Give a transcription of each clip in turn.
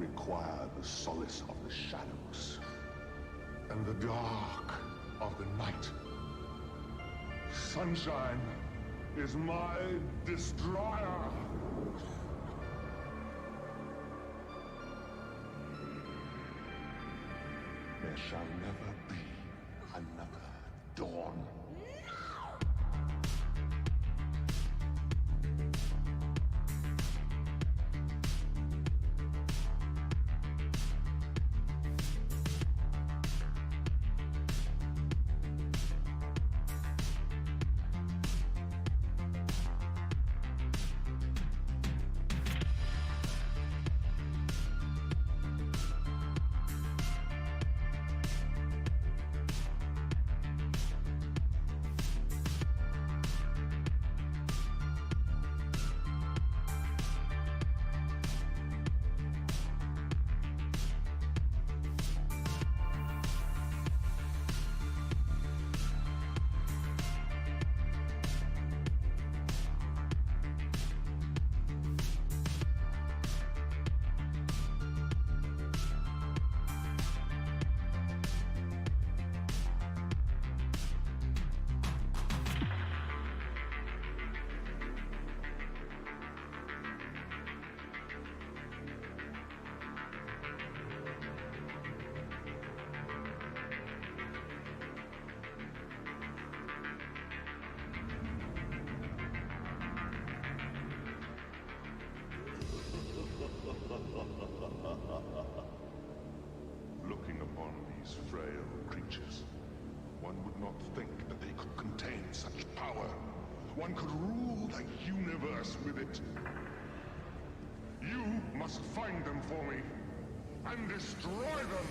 require the solace of the shadows and the dark of the night. Sunshine is my destroyer. There shall never be another dawn. Looking upon these frail creatures, one would not think that they could contain such power. One could rule the universe with it. You must find them for me and destroy them!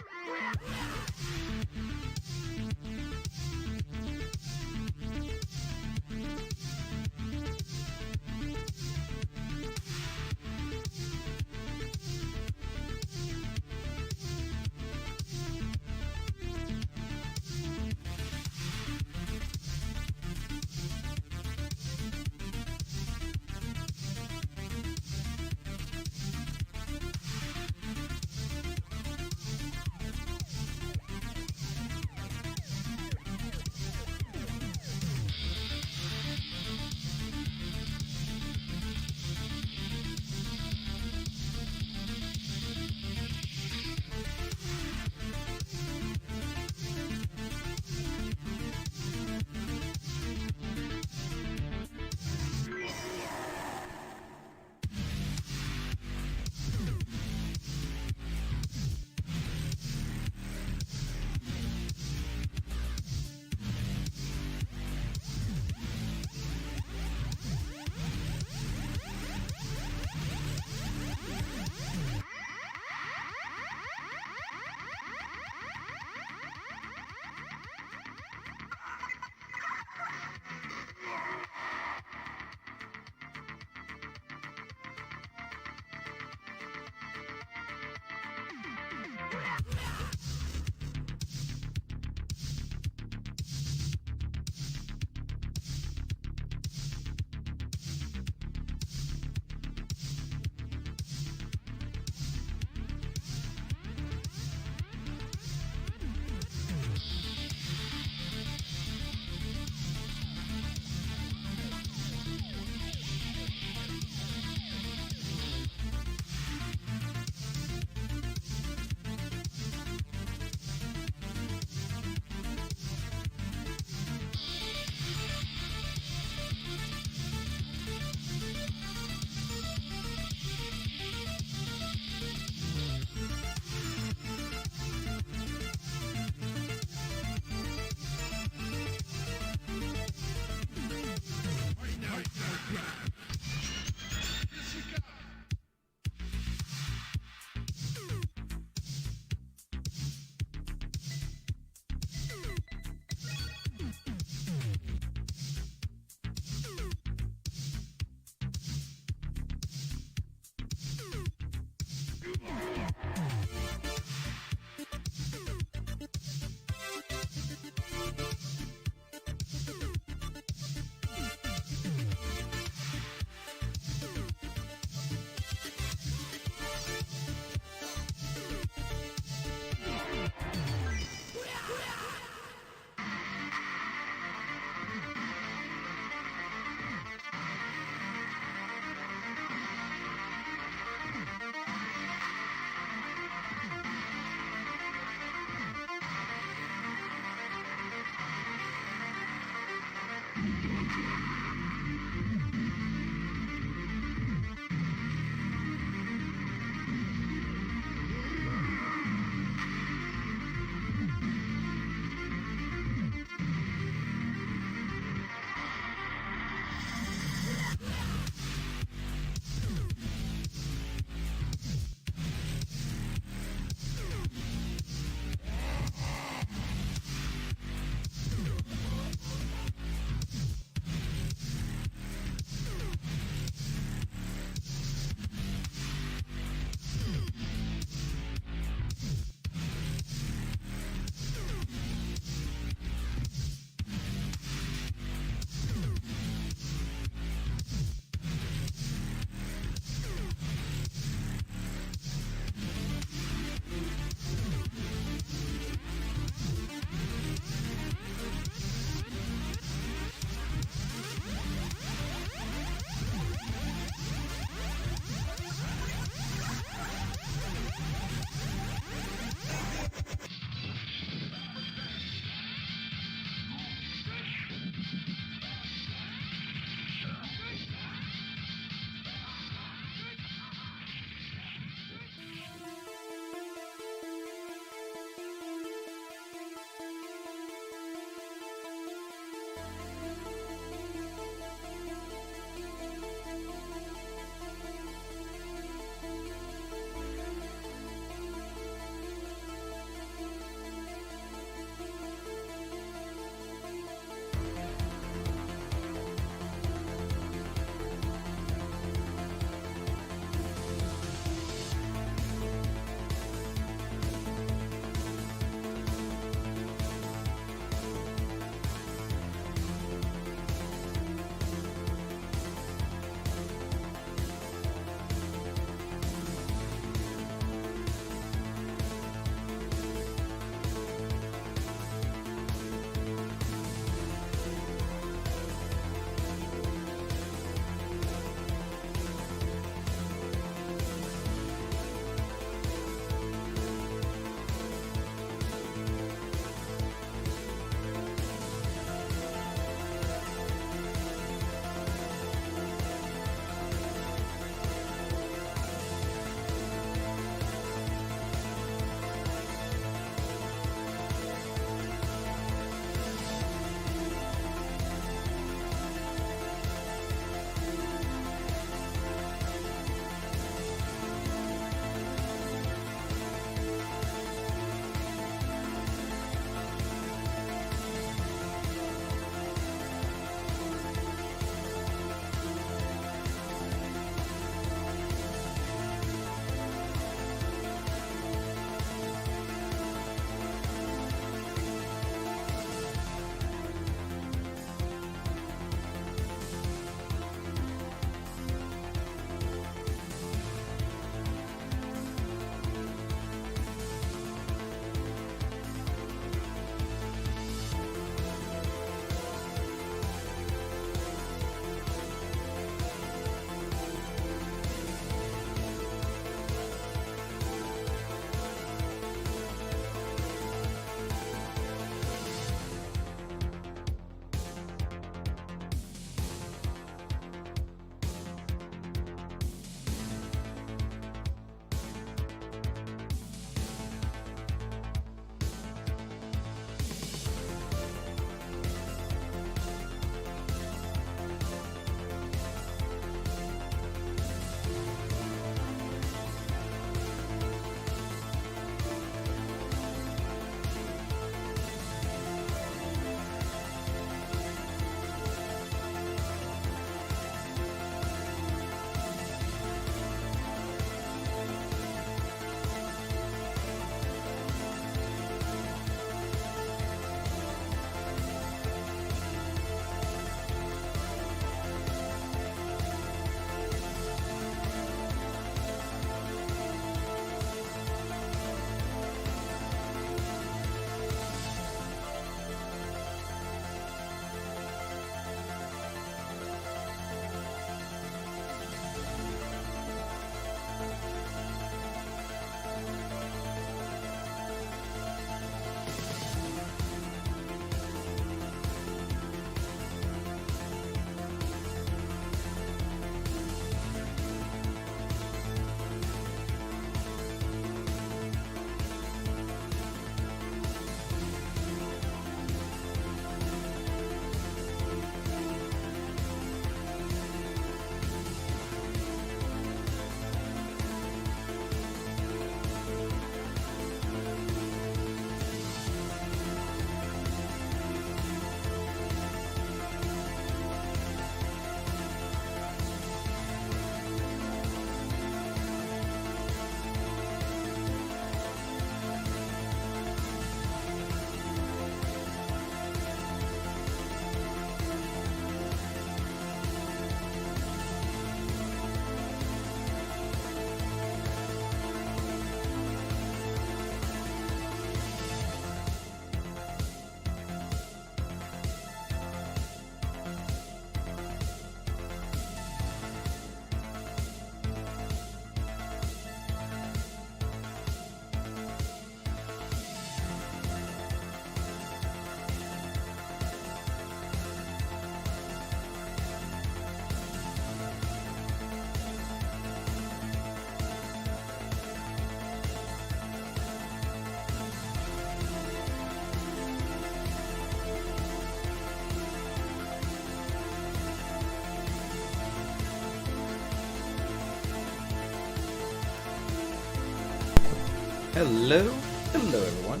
Hello everyone,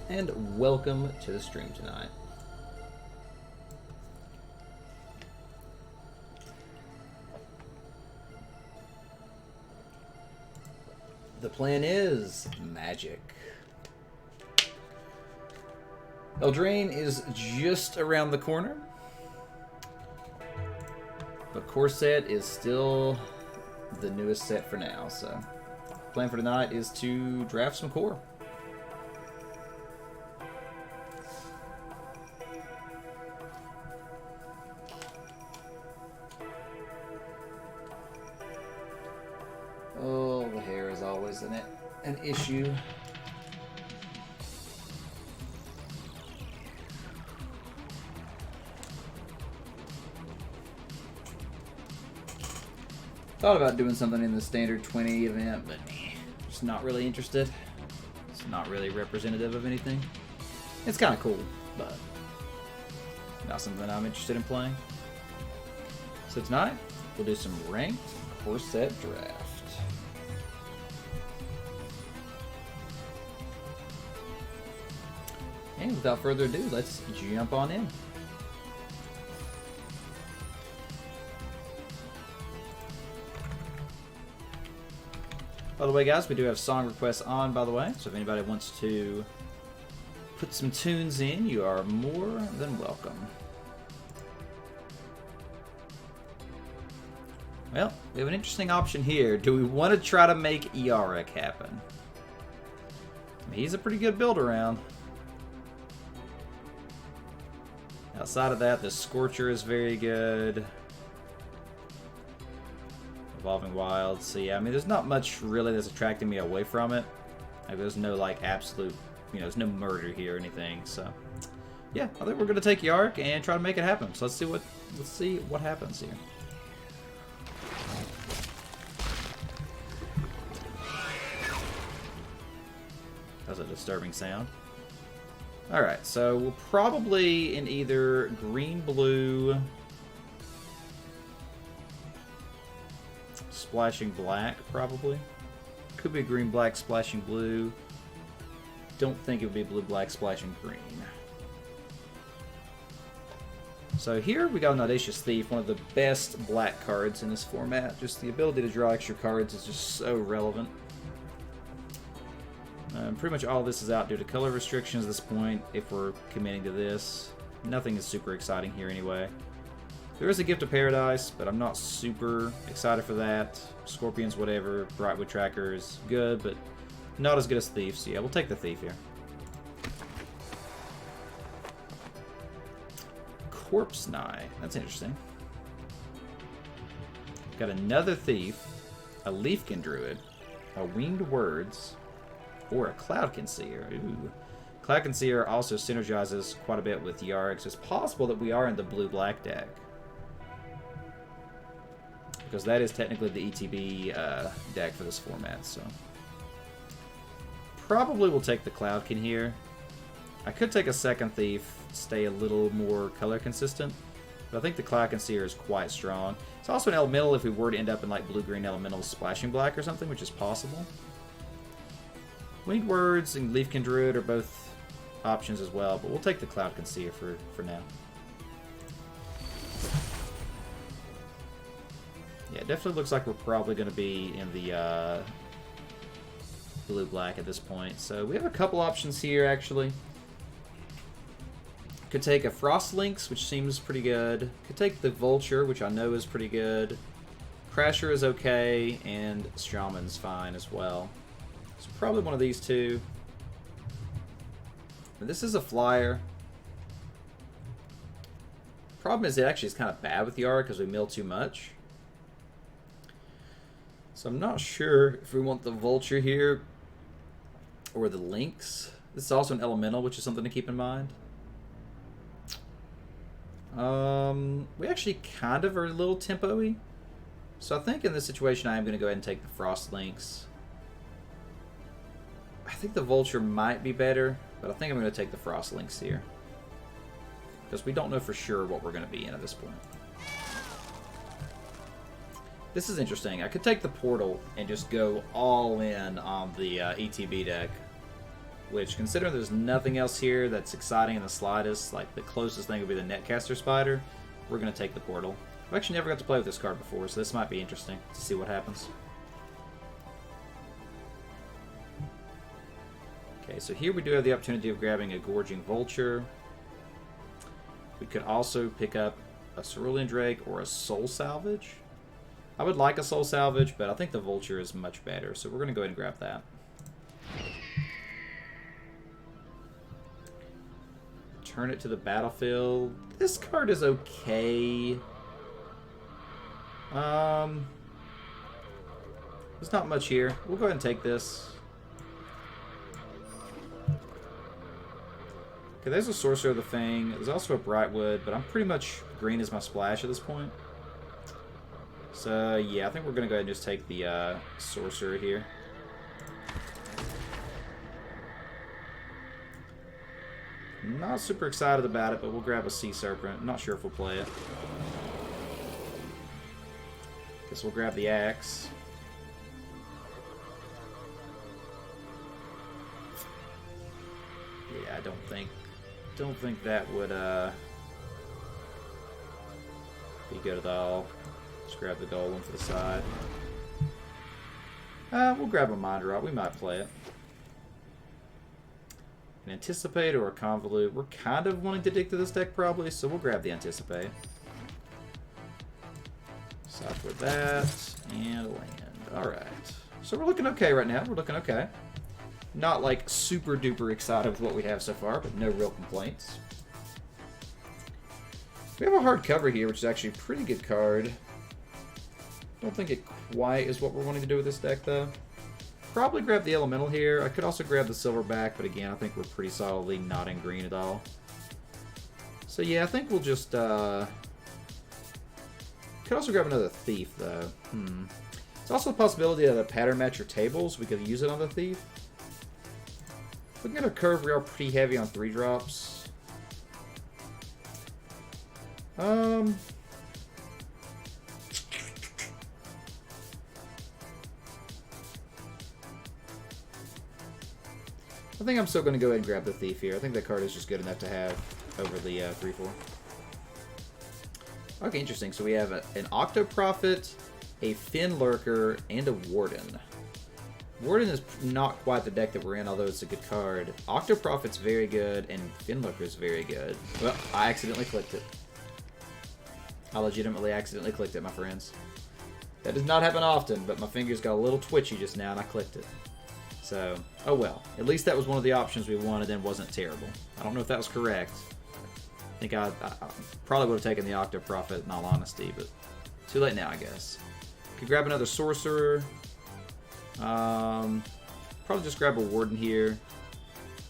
and welcome to the stream tonight. The plan is magic. Eldraine is just around the corner, but core set is still the newest set for now, so plan for tonight is to draft some core. Oh, the hair is always an issue. Thought about doing something in the standard 20 event, but just not really interested. It's not really representative of anything. It's kind of cool, but not something I'm interested in playing. So tonight, we'll do some ranked core set draft. And without further ado, let's jump on in. By the way, guys, we do have song requests on, by the way, so if anybody wants to put some tunes in, you are more than welcome. Well, we have an interesting option here. Do we want to try to make Yarick happen? I mean, he's a pretty good build around. Outside of that, the Scorcher is very good. Evolving Wilds. So yeah, I mean, there's not much really that's attracting me away from it. Like, there's no like absolute, there's no murder here or anything. So yeah, I think we're gonna take Yark and try to make it happen. So let's see what happens here. That's a disturbing sound. All right, so we'll probably in either green, blue, splashing black, probably. Could be green, black, splashing blue. Don't think it would be blue, black, splashing green. So here we got an Audacious Thief, one of the best black cards in this format. Just the ability to draw extra cards is just so relevant. Pretty much all this is out due to color restrictions at this point, if we're committing to this. Nothing is super exciting here anyway. There is a Gift of Paradise, but I'm not super excited for that. Scorpions, whatever. Brightwood Tracker is good, but not as good as Thief. So yeah, we'll take the Thief here. Corpse Knight. That's interesting. Got another Thief, a Leafkin Druid, a Winged Words, or a Cloudkin Seer. Ooh. Cloudkin Seer also synergizes quite a bit with Yarg, so it's possible that we are in the blue-black deck. Because that is technically the ETB deck for this format, so. Probably we'll take the Cloudkin here. I could take a second Thief, stay a little more color consistent, but I think the Cloudkin Seer is quite strong. It's also an elemental if we were to end up in like blue-green elementals splashing black or something, which is possible. Winged Words and Leafkin Druid are both options as well, but we'll take the Cloudkin Seer for now. Yeah, it definitely looks like we're probably going to be in the blue-black at this point. So we have a couple options here, actually. Could take a Frost Lynx, which seems pretty good. Could take the Vulture, which I know is pretty good. Crasher is okay, and Shaman's fine as well. So probably one of these two. And this is a flyer. Problem is, it actually is kind of bad with Yara because we mill too much. So I'm not sure if we want the Vulture here or the Lynx. This is also an elemental, which is something to keep in mind. We actually kind of are a little tempo-y. So I think in this situation I am going to go ahead and take the Frost Lynx. I think the Vulture might be better, but I think I'm going to take the Frost Lynx here. Because we don't know for sure what we're going to be in at this point. This is interesting. I could take the portal and just go all in on the ETB deck. Which, considering there's nothing else here that's exciting in the slightest, like the closest thing would be the Netcaster Spider, we're going to take the portal. I've actually never got to play with this card before, so this might be interesting to see what happens. Okay, so here we do have the opportunity of grabbing a Gorging Vulture. We could also pick up a Cerulean Drake or a Soul Salvage. I would like a Soul Salvage, but I think the Vulture is much better, so we're going to go ahead and grab that. Turn it to the battlefield. This card is okay. There's not much here. We'll go ahead and take this. Okay, there's a Sorcerer of the Fang. There's also a Brightwood, but I'm pretty much green as my splash at this point. So, yeah, I think we're going to go ahead and just take the Sorcerer here. Not super excited about it, but we'll grab a Sea Serpent. Not sure if we'll play it. Guess we'll grab the Axe. Yeah, I don't think that would be good at all. Just grab the Golem for the side. We'll grab a Mind Rot. We might play it. An Anticipate or a Convolute. We're kind of wanting to dig to this deck probably, so we'll grab the Anticipate. South with that, and land. Alright. So we're looking okay right now. We're looking okay. Not like super duper excited with what we have so far, but no real complaints. We have a hard cover here, which is actually a pretty good card. Don't think it quite is what we're wanting to do with this deck, though. Probably grab the Elemental here. I could also grab the Silverback, but again, I think we're pretty solidly not in green at all. So yeah, I think we'll just... Could also grab another Thief, though. It's also a possibility that a pattern match your tables. We could use it on the Thief. Looking at our curve, we are pretty heavy on 3-drops. I think I'm still going to go ahead and grab the Thief here. I think that card is just good enough to have over the 3-4. Okay, interesting. So we have an Octoprophet, a Fin Lurker, and a Warden. Warden is not quite the deck that we're in, although it's a good card. Octoprophet's very good, and Fin Lurker's very good. Well, I accidentally clicked it. I legitimately accidentally clicked it, my friends. That does not happen often, but my fingers got a little twitchy just now, and I clicked it. So, oh well. At least that was one of the options we wanted and wasn't terrible. I don't know if that was correct. I think I probably would have taken the Octoprophet in all honesty, but too late now, I guess. Could grab another Sorcerer. Probably just grab a Warden here.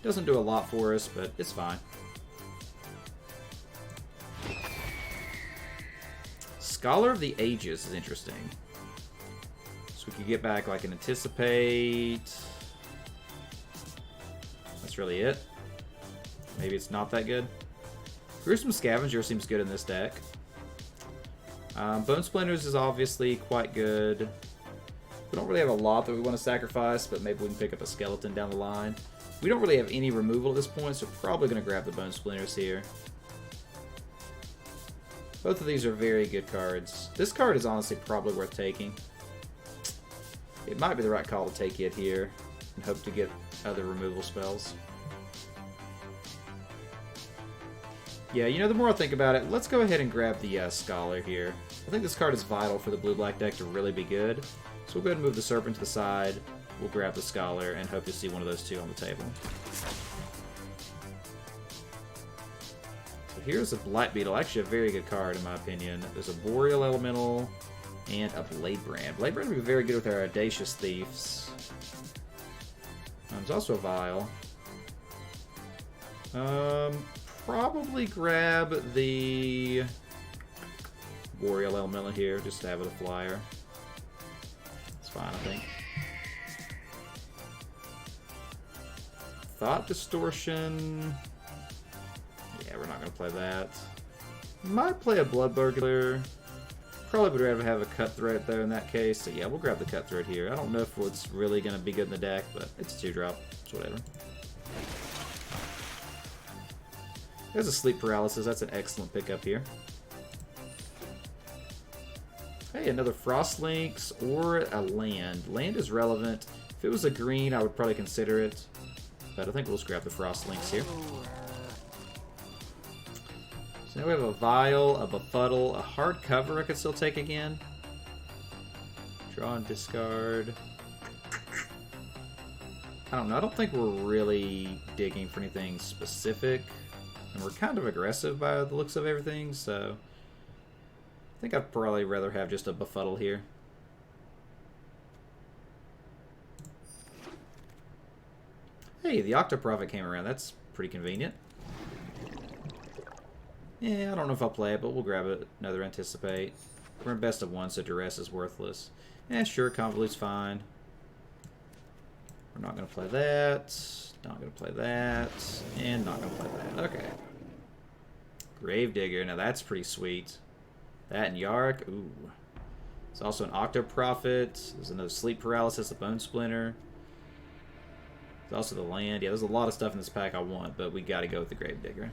Doesn't do a lot for us, but it's fine. Scholar of the Ages is interesting. So we could get back like an Anticipate. That's really it. Maybe it's not that good. Gruesome Scavenger seems good in this deck. Bone Splinters is obviously quite good. We don't really have a lot that we want to sacrifice, but maybe we can pick up a Skeleton down the line. We don't really have any removal at this point, so probably going to grab the Bone Splinters here. Both of these are very good cards. This card is honestly probably worth taking. It might be the right call to take it here and hope to get other removal spells. Yeah, you know, the more I think about it, let's go ahead and grab the Scholar here. I think this card is vital for the blue-black deck to really be good. So we'll go ahead and move the Serpent to the side. We'll grab the Scholar and hope to see one of those two on the table. So here's a Blight Beetle. Actually a very good card in my opinion. There's a Boreal Elemental and a Blade Brand. Blade Brand would be very good with our Audacious Thieves. There's also a Vial. Probably grab the Boreal Elemental here, just to have it a flyer. It's fine, I think. Thought Distortion. Yeah, we're not going to play that. Might play a Blood Burglar. probably would rather have a cutthroat though in that case. So yeah, we'll grab the cutthroat here. I don't know if it's really going to be good in the deck, but it's a 2-drop. It's whatever. There's a sleep paralysis. That's an excellent pickup here. Hey, another Frost Lynx or a land. Land is relevant. If it was a green, I would probably consider it. But I think we'll just grab the Frost Lynx here. So now we have a Vial, a Befuddle, a hard cover I could still take again. Draw and discard. I don't know. I don't think we're really digging for anything specific. And we're kind of aggressive by the looks of everything, so I think I'd probably rather have just a Befuddle here. Hey, the Octoprophet came around. That's pretty convenient. Yeah, I don't know if I'll play it, but we'll grab it. Another Anticipate. We're in best of 1, so Duress is worthless. Yeah, sure, Convolute's fine. We're not going to play that. Not going to play that. And not going to play that. Okay. Gravedigger. Now that's pretty sweet. That and Yark. Ooh. It's also an Octoprophet. There's another Sleep Paralysis, a Bone Splinter. There's also the land. Yeah, there's a lot of stuff in this pack I want, but we got to go with the Gravedigger.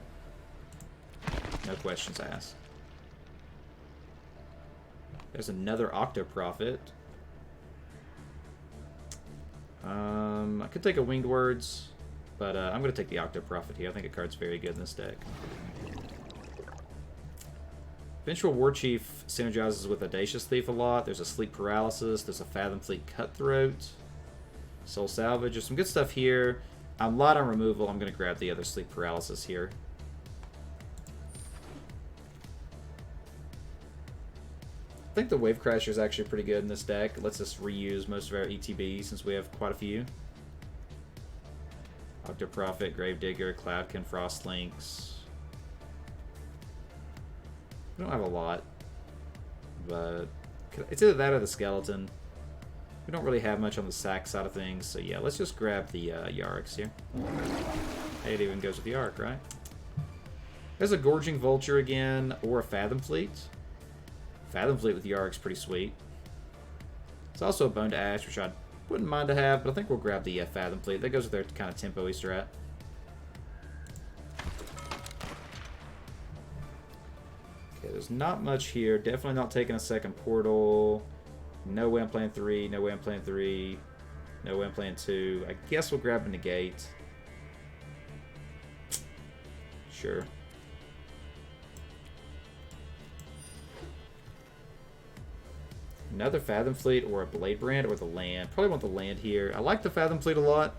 No questions asked. There's another Octoprophet. I could take a Winged Words, but I'm going to take the Octoprophet here. I think a card's very good in this deck. Vengeful Warchief synergizes with Audacious Thief a lot. There's a Sleep Paralysis. There's a Fathom Fleet Cutthroat. Soul Salvage. There's some good stuff here. I'm light on removal. I'm going to grab the other Sleep Paralysis here. I think the Wave Crasher is actually pretty good in this deck. It lets us reuse most of our ETBs since we have quite a few. Octoprophet, Gravedigger, Cloudkin, Frost Lynx. We don't have a lot, but it's either that or the Skeleton. We don't really have much on the sack side of things, so yeah, let's just grab the Yarks here. Hey, it even goes with the Yark, right? There's a Gorging Vulture again, or a Fathom Fleet. Fathom Fleet with Yark's pretty sweet. It's also a Bone to Ash, which I wouldn't mind to have, but I think we'll grab the Fathom Fleet. That goes with their kind of tempo-y strat. Okay, there's not much here. Definitely not taking a second portal. No way I'm playing 3. No way I'm playing 3. No way I'm playing 2. I guess we'll grab a Negate. Sure. Another Fathom Fleet or a Blade Brand or the land. Probably want the land here. I like the Fathom Fleet a lot,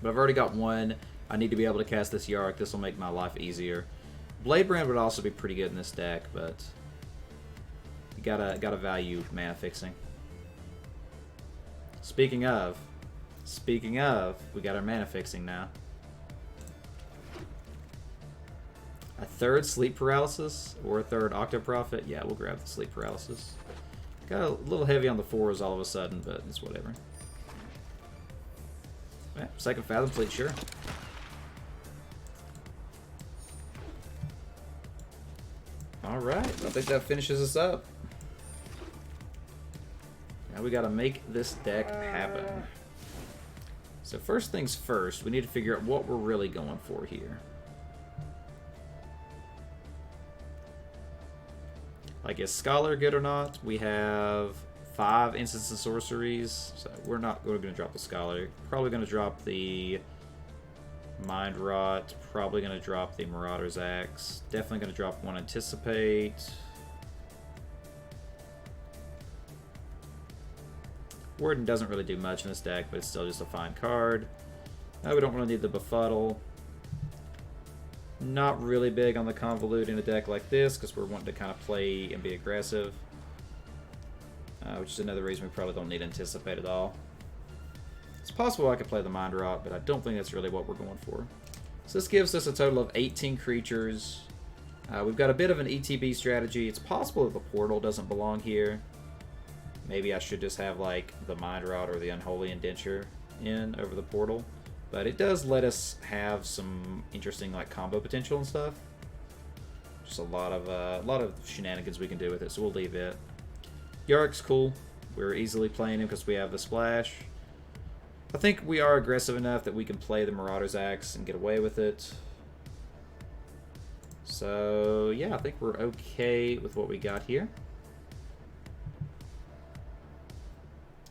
but I've already got one. I need to be able to cast this Yark. This will make my life easier. Blade Brand would also be pretty good in this deck, but you gotta value mana fixing. Speaking of, we got our mana fixing now. A third Sleep Paralysis or a third Octoprophet. Yeah, we'll grab the Sleep Paralysis. Got a little heavy on the 4s all of a sudden, but it's whatever. Yeah, second Fathom Fleet, sure. Alright, I think that finishes us up. Now we gotta make this deck happen. So first things first, we need to figure out what we're really going for here. Like, is Scholar good or not? We have 5 instants and sorceries, so we're not going to drop the Scholar. Probably going to drop the Mind Rot. Probably going to drop the Marauder's Axe. Definitely going to drop one Anticipate. Warden doesn't really do much in this deck, but it's still just a fine card. We don't really need the Befuddle. Not really big on the Convolute in a deck like this because we're wanting to kind of play and be aggressive. Which is another reason we probably don't need Anticipate at all. It's possible I could play the Mind Rot, but I don't think that's really what we're going for. So this gives us a total of 18 creatures. We've got a bit of an ETB strategy. It's possible that the Portal doesn't belong here. Maybe I should just have like the Mind Rot or the Unholy Indenture in over the Portal. But it does let us have some interesting like combo potential and stuff. Just a lot of shenanigans we can do with it, so we'll leave it. Yark's cool. We're easily playing him because we have the splash. I think we are aggressive enough that we can play the Marauder's Axe and get away with it. So, yeah, I think we're okay with what we got here.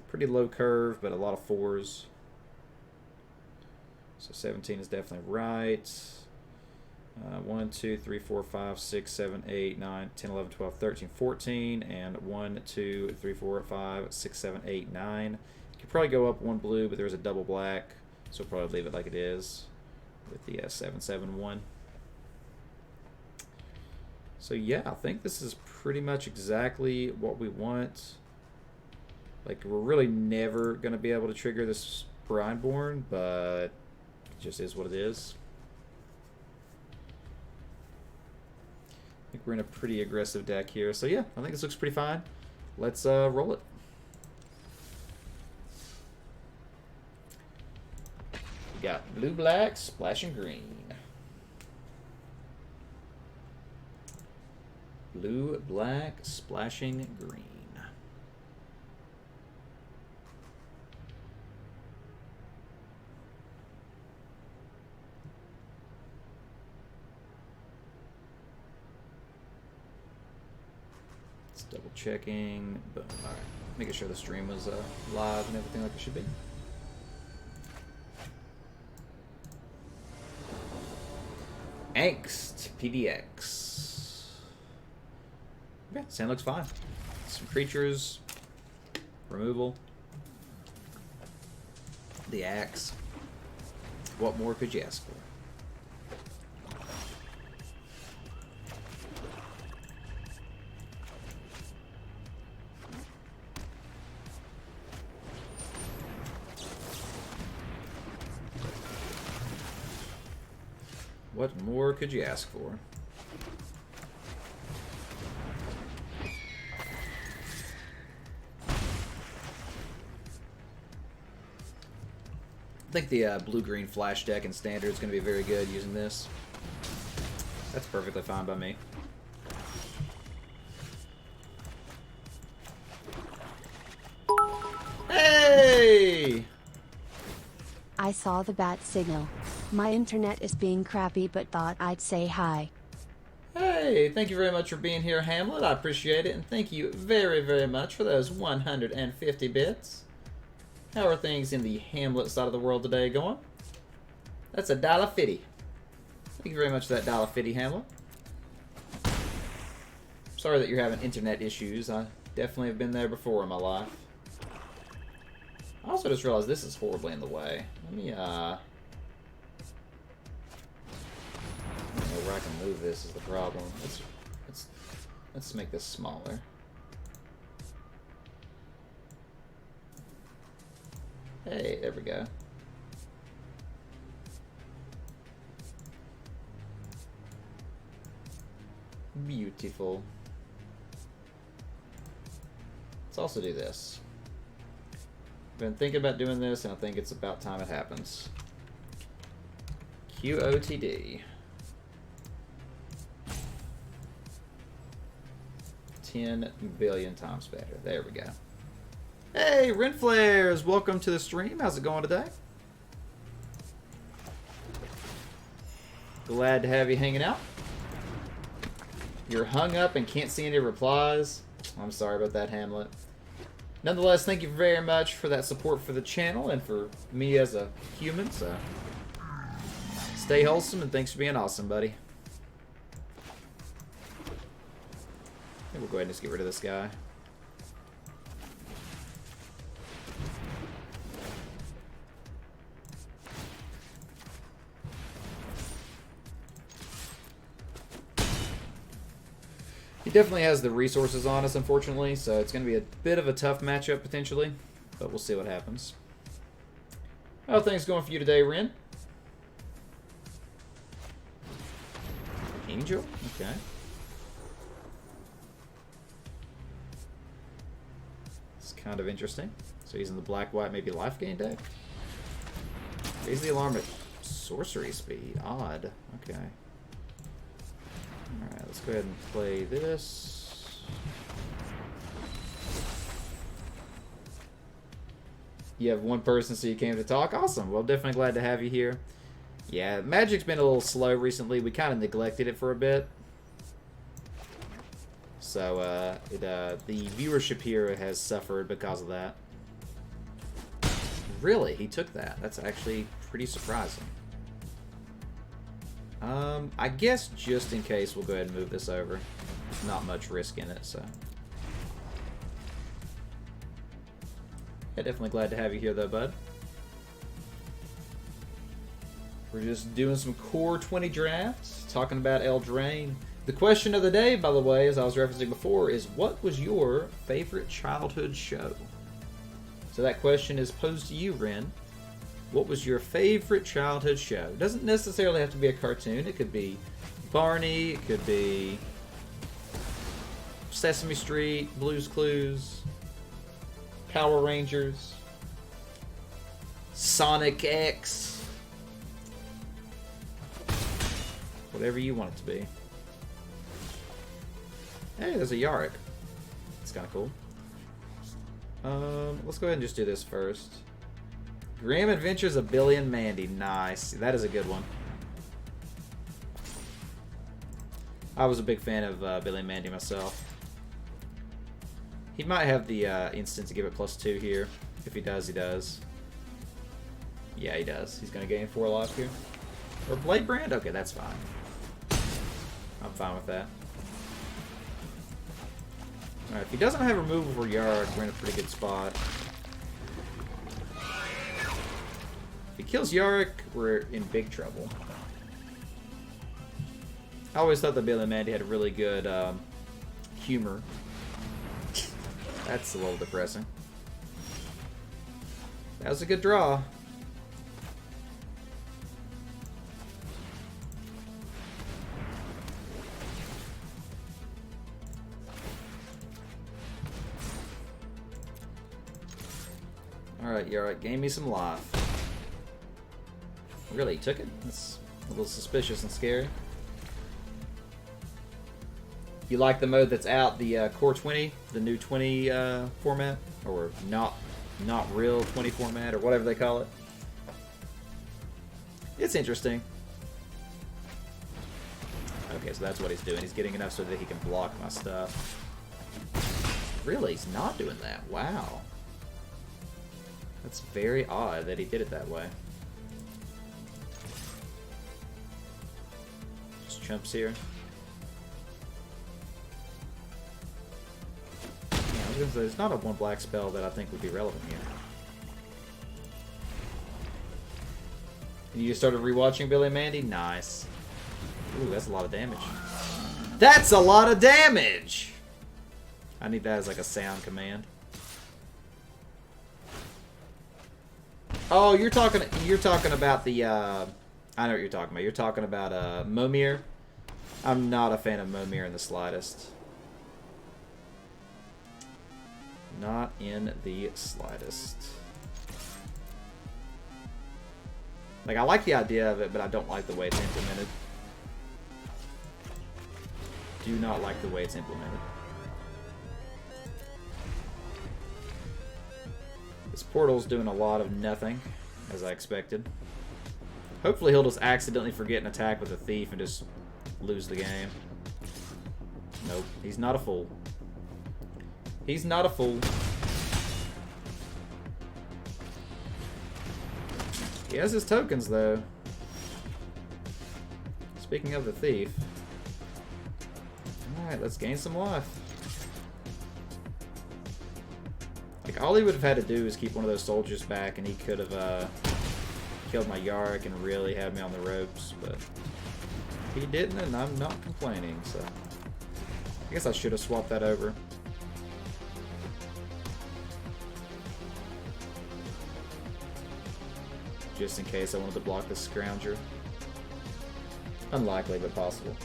Pretty low curve, but a lot of 4s. So 17 is definitely right. 1, 2, 3, 4, 5, 6, 7, 8, 9, 10, 11, 12, 13, 14. And 1, 2, 3, 4, 5, 6, 7, 8, 9. Could probably go up 1 blue, but there's a double black. So we'll probably leave it like it is with the 7, 7, 1. So yeah, I think this is pretty much exactly what we want. Like, we're really never going to be able to trigger this Brineborn, but it just is what it is. I think we're in a pretty aggressive deck here. So yeah, I think this looks pretty fine. Let's roll it. We got blue, black, splashing green. Blue, black, splashing green. It's double checking. Boom. Alright. Making sure the stream was live and everything like it should be. Angst PDX. Yeah, sand looks fine. Some creatures. Removal. The axe. What more could you ask for? What more could you ask for? I think the blue-green flash deck in standard is going to be very good using this. That's perfectly fine by me. Hey! I saw the bat signal. My internet is being crappy, but thought I'd say hi. Hey, thank you very much for being here, Hamlet. I appreciate it, and thank you very, very much for those 150 bits. How are things in the Hamlet side of the world today going? That's $1.50. Thank you very much for that $1.50, Hamlet. Sorry that you're having internet issues. I definitely have been there before in my life. I also just realized this is horribly in the way. Let me, I don't know where I can move this is the problem. Let's make this smaller. Hey, there we go. Beautiful. Let's also do this. I've been thinking about doing this, and I think it's about time it happens. QOTD. 10 billion times better. There we go. Hey, Renflares! Welcome to the stream. How's it going today? Glad to have you hanging out. You're hung up and can't see any replies. I'm sorry about that, Hamlet. Nonetheless, thank you very much for that support for the channel and for me as a human. So, stay wholesome and thanks for being awesome, buddy. I think we'll go ahead and just get rid of this guy. He definitely has the resources on us, unfortunately, so it's going to be a bit of a tough matchup, potentially. But we'll see what happens. How are things going for you today, Ren? Angel? Okay. It's kind of interesting. So he's in the black-white, maybe life gain deck? Raise the alarm at sorcery speed. Odd. Okay. Alright, let's go ahead and play this. You have one person, so you came to talk? Awesome. Well, definitely glad to have you here. Yeah, Magic's been a little slow recently. We kind of neglected it for a bit. So, the viewership here has suffered because of that. Really? He took that? That's actually pretty surprising. I guess just in case, we'll go ahead and move this over. Not much risk in it, so. Yeah, definitely glad to have you here, though, bud. We're just doing some Core 20 drafts, talking about Eldraine. The question of the day, by the way, as I was referencing before, is what was your favorite childhood show? So that question is posed to you, Ren. What was your favorite childhood show? It doesn't necessarily have to be a cartoon. It could be Barney. It could be Sesame Street, Blue's Clues, Power Rangers, Sonic X. Whatever you want it to be. Hey, there's a Yarick. It's kind of cool. Let's go ahead and just do this first. Grim Adventures of Billy and Mandy. Nice. That is a good one. I was a big fan of Billy and Mandy myself. He might have the instant to give it +2 here. If he does, he does. Yeah, he does. He's going to gain 4 life here. Or Blade Brand? Okay, that's fine. I'm fine with that. Alright, if he doesn't have removal for Yard, we're in a pretty good spot. If he kills Yarick, we're in big trouble. I always thought that Billy and Mandy had a really good humor. That's a little depressing. That was a good draw. Alright, Yarick, gain me some life. Really, he took it? That's a little suspicious and scary. You like the mode that's out, the Core 20, the new 20 format? Or not real 20 format, or whatever they call it? It's interesting. Okay, so that's what he's doing. He's getting enough so that he can block my stuff. Really? He's not doing that. Wow. That's very odd that he did it that way. Just chumps here. Yeah, I was gonna say, there's not a 1 black spell that I think would be relevant here. And you just started rewatching Billy and Mandy? Nice. Ooh, that's a lot of damage. That's a lot of damage! I need that as like a sound command. Oh, you're talking about the I know what you're talking about. You're talking about Momir. I'm not a fan of Momir in the slightest. Not in the slightest. Like, I like the idea of it, but I don't like the way it's implemented. Do not like the way it's implemented. This portal's doing a lot of nothing, as I expected. Hopefully he'll just accidentally forget an attack with a thief and just lose the game. Nope, he's not a fool. He's not a fool. He has his tokens, though. Speaking of the thief. Alright, let's gain some life. Like, all he would have had to do is keep one of those soldiers back, and he could have killed my Yarick and really had me on the ropes, but he didn't, and I'm not complaining, so I guess I should have swapped that over. Just in case I wanted to block this Scrounger. Unlikely, but possible.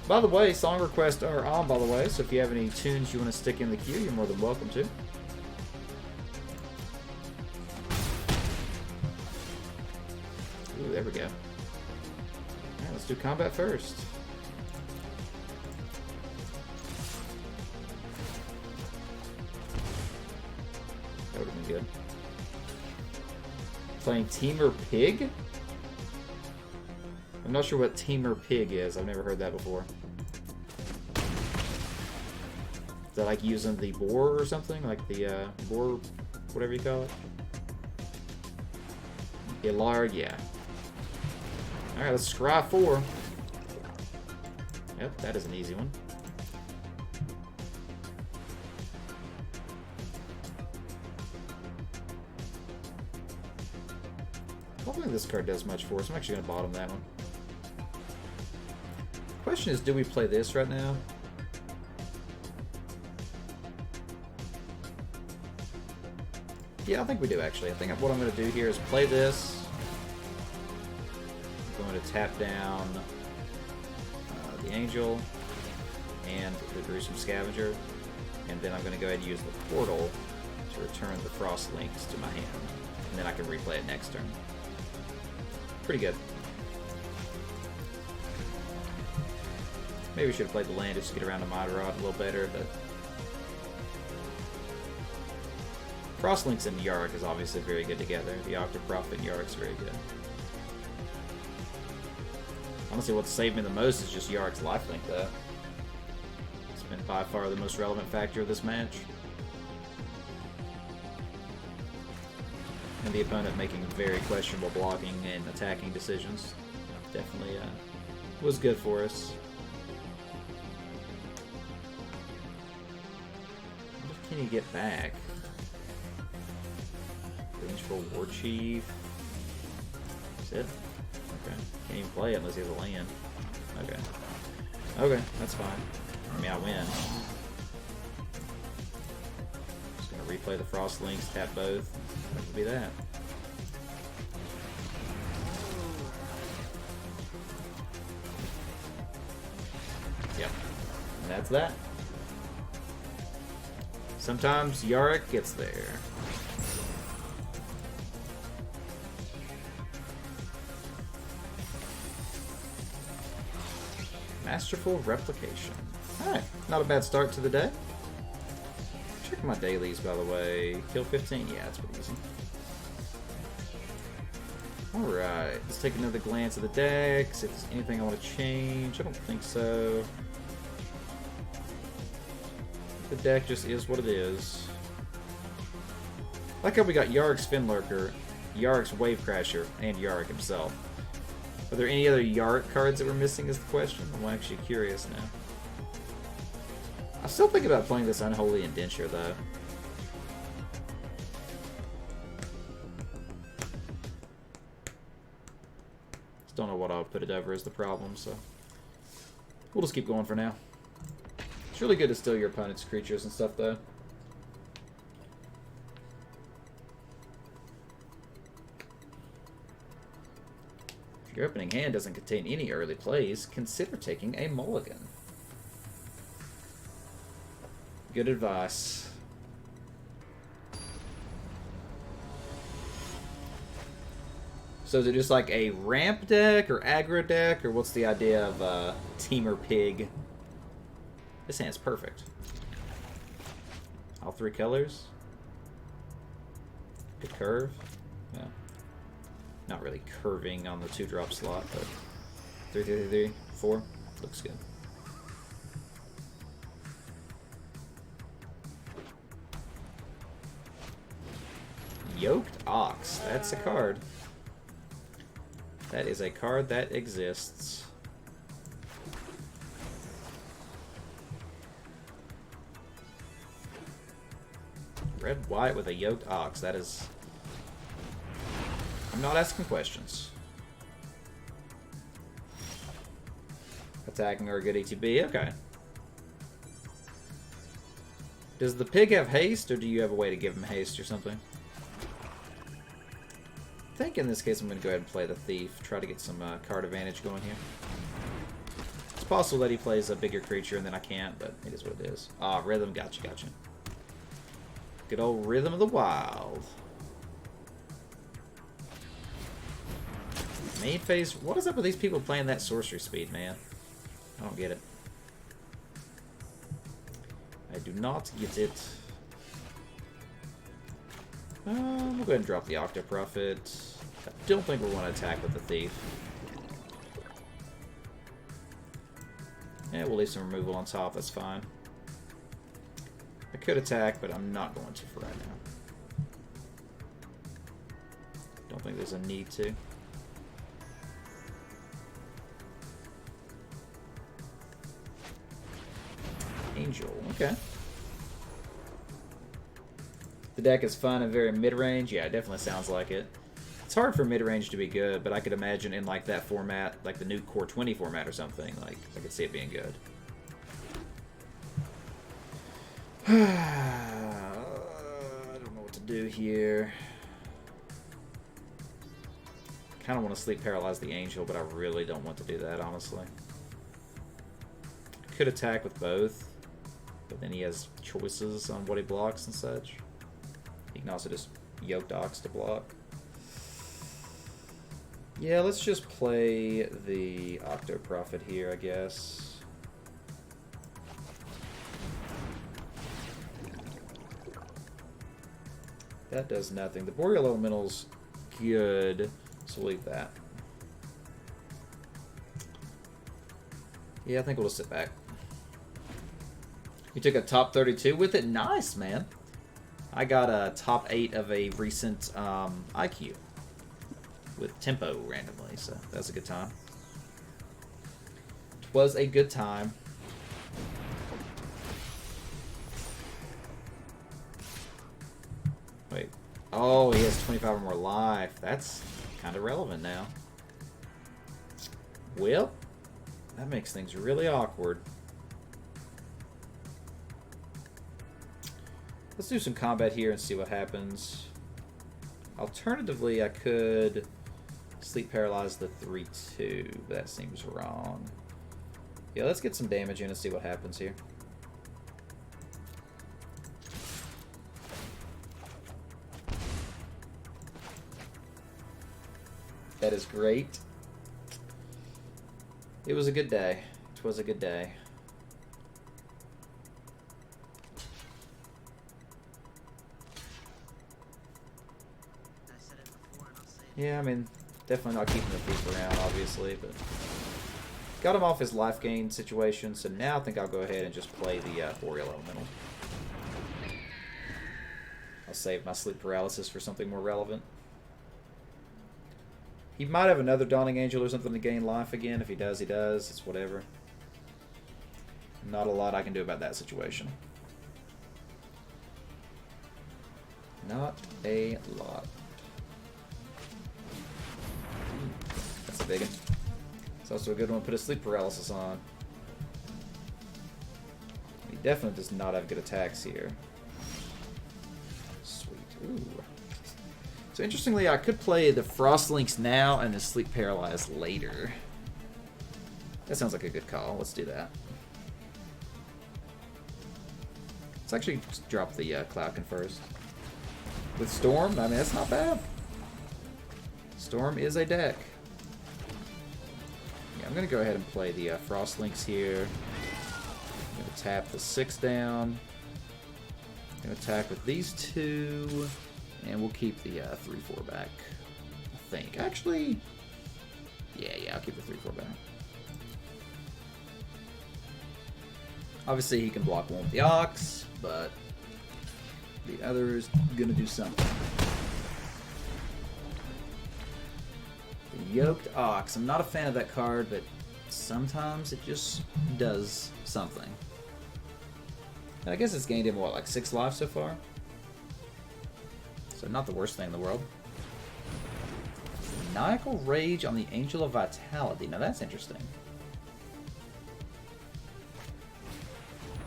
By the way, song requests are on, by the way, so if you have any tunes you want to stick in the queue, you're more than welcome to. Ooh, there we go. Alright, let's do combat first. good. Playing Teamer Pig? I'm not sure what Teamer Pig is. I've never heard that before. Is that like using the boar or something? Like the boar, whatever you call it? Illard, yeah. Alright, let's scry 4. Yep, that is an easy one. I don't think this card does much for us. I'm actually going to bottom that one. Question is, do we play this right now? Yeah, I think we do, actually. I think what I'm going to do here is play this. I'm going to tap down the Angel and the Gruesome Scavenger. And then I'm going to go ahead and use the Portal to return the Frost Links to my hand. And then I can replay it next turn. Pretty good. Maybe we should have played the land just to get around to Mighty Rod a little better, but... Frostlinks and Yarok is obviously very good together. The Octave Prophet and Yarok's very good. Honestly, what's saved me the most is just Yarok's lifelink, though. It's been by far the most relevant factor of this match. And the opponent making very questionable blocking and attacking decisions. Definitely was good for us. What can you get back? Vengeful War Chief. That's it? Okay. Can't even play it unless he has a land. Okay. Okay, that's fine. I mean, I win. Just gonna replay the Frost Links, tap both. That could be that. Yep. And that's that. Sometimes Yarok gets there. Masterful Replication. Alright, not a bad start to the day. Check my dailies, by the way. Kill 15? Yeah, it's pretty easy. Alright, let's take another glance at the deck. See if there's anything I want to change. I don't think so. The deck just is what it is. I like how we got Yarok's Finlurker, Yarok's Wavecrasher, and Yarok himself. Are there any other Yarok cards that we're missing is the question? I'm actually curious now. I'm still thinking about playing this Unholy Indenture, though. Just don't know what I'll put it over is the problem, so... We'll just keep going for now. It's really good to steal your opponent's creatures and stuff, though. If your opening hand doesn't contain any early plays, consider taking a mulligan. Good advice. So is it just like a ramp deck or aggro deck, or what's the idea of Teamer Pig? This hand's perfect. All 3 colors. Good curve. Yeah. Not really curving on the 2-drop slot, but 3, 3, 3, 3, 4. Looks good. Yoked Ox. That's a card. That is a card that exists. Red, white with a Yoked Ox. That is... I'm not asking questions. Attacking or a good ETB. Okay. Does the pig have haste, or do you have a way to give him haste or something? I think in this case I'm going to go ahead and play the Thief. Try to get some card advantage going here. It's possible that he plays a bigger creature and then I can't, but it is what it is. Ah, Rhythm. Gotcha, gotcha. Good old Rhythm of the Wild. Main phase. What is up with these people playing that sorcery speed, man? I don't get it. I do not get it. We'll go ahead and drop the Octo Prophet. I don't think we want to attack with the Thief. Yeah, we'll leave some removal on top, that's fine. I could attack, but I'm not going to for right now. Don't think there's a need to. Angel, okay. The deck is fun and very mid-range. Yeah, it definitely sounds like it. It's hard for mid-range to be good, but I could imagine in like that format, like the new Core 20 format or something, like I could see it being good. I don't know what to do here. Kind of want to sleep paralyze the Angel, but I really don't want to do that, honestly. Could attack with both, but then he has choices on what he blocks and such. He can also just Yoked Ox to block. Yeah, let's just play the Octo Prophet here, I guess. That does nothing. The Boreal Elemental's good, so we'll leave that. Yeah, I think we'll just sit back. You took a top 32 with it? Nice, man. I got a top 8 of a recent IQ with tempo randomly, so that was a good time. It was a good time. Wait. Oh, he has 25 or more life. That's kind of relevant now. Well, that makes things really awkward. Let's do some combat here and see what happens. Alternatively, I could sleep paralyze the 3/2, but that seems wrong. Yeah, let's get some damage in and see what happens here. That is great. It was a good day. It was a good day. Yeah, I mean, definitely not keeping the thief around, obviously, but got him off his life gain situation, so now I think I'll go ahead and just play the Boreal Elemental. I'll save my sleep paralysis for something more relevant. He might have another Dawning Angel or something to gain life again. If he does, he does. It's whatever. Not a lot I can do about that situation. Not a lot. That's a big one. It's also a good one to put a sleep paralysis on. He definitely does not have good attacks here. Sweet. Ooh. So interestingly, I could play the Frostlinks now and the Sleep Paralyze later. That sounds like a good call. Let's do that. Let's actually just drop the Cloudkin first. With Storm, I mean, that's not bad. Storm is a deck. Yeah, I'm going to go ahead and play the Frostlinks here. I'm going to tap the 6 down. I'm going to attack with these 2. And we'll keep the 3/4 back, I think. Actually, yeah, I'll keep the 3/4 back. Obviously, he can block one with the Ox, but the other is going to do something. The Yoked Ox. I'm not a fan of that card, but sometimes it just does something. And I guess it's gained him, what, like 6 lives so far? So not the worst thing in the world. Maniacal Rage on the Angel of Vitality. Now that's interesting.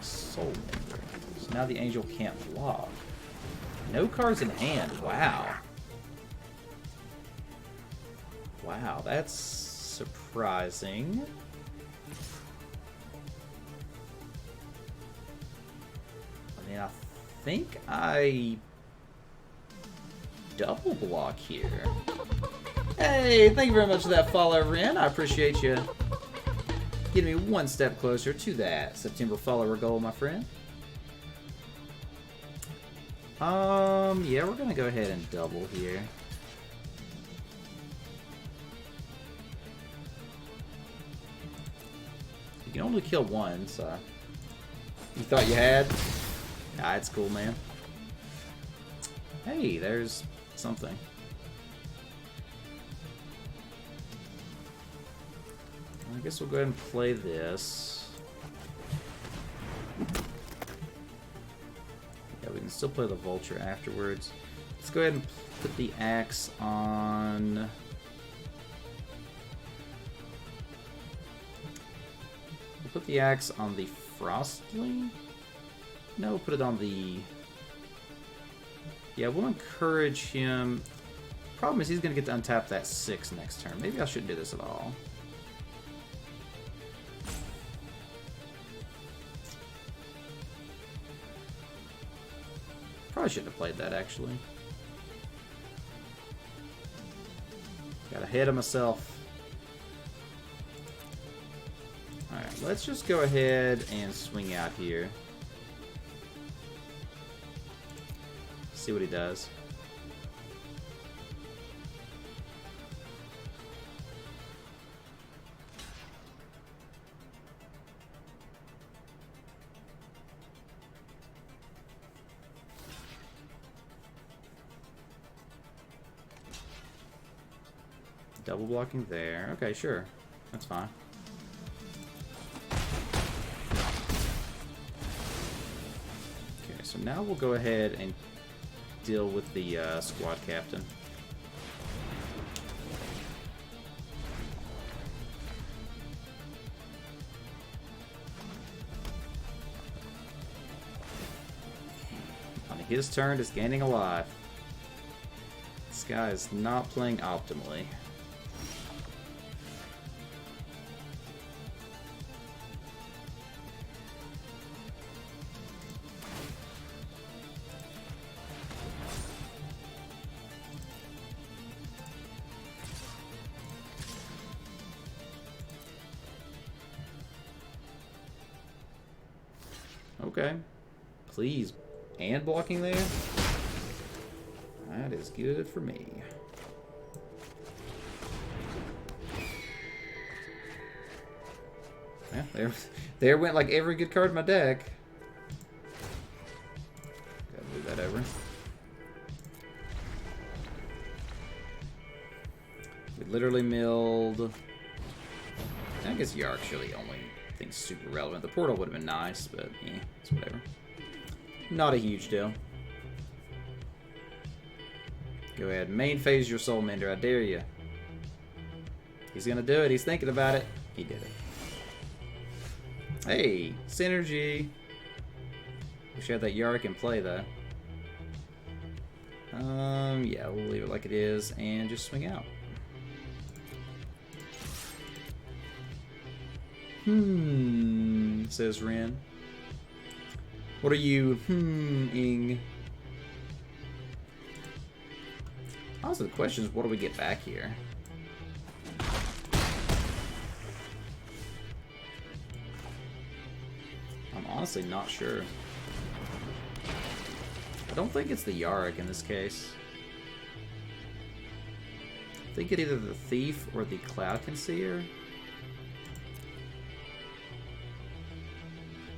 Soul Mender. So now the Angel can't block. No cards in hand. Wow. Wow, that's surprising. I mean, I think I double block here. Hey, thank you very much for that follow, Ren. I appreciate you getting me one step closer to that September follower goal, my friend. Yeah, we're gonna go ahead and double here. You can only kill one, so... You thought you had? Nah, it's cool, man. Hey, there's something. I guess we'll go ahead and play this. Yeah, we can still play the Vulture afterwards. Let's go ahead and put the axe on... We'll put the axe on the Frostling? No, we'll put it on the... Yeah, we'll encourage him. Problem is he's going to get to untap that 6 next turn. Maybe I shouldn't do this at all. Probably shouldn't have played that, actually. Got ahead of myself. Alright, let's just go ahead and swing out here. See what he does. Double blocking there. Okay, sure. That's fine. Okay, so now we'll go ahead and deal with the squad captain. On his turn, is gaining a life. This guy is not playing optimally. Okay. Please. And blocking there? That is good for me. Yeah, there went like every good card in my deck. Gotta move that over. We literally milled... I guess Yark's really the only thing super relevant. The portal would have been nice, but yeah, it's whatever. Not a huge deal. Go ahead. Main phase your Soul Mender. I dare you. He's gonna do it. He's thinking about it. He did it. Hey, synergy. Wish I had that Yark in play though. Yeah, we'll leave it like it is and just swing out. Says Ren. What are you ing? Also, the question is, what do we get back here? I'm honestly not sure. I don't think it's the Yarrick in this case. I think it's either the Thief or the Cloud Concealer.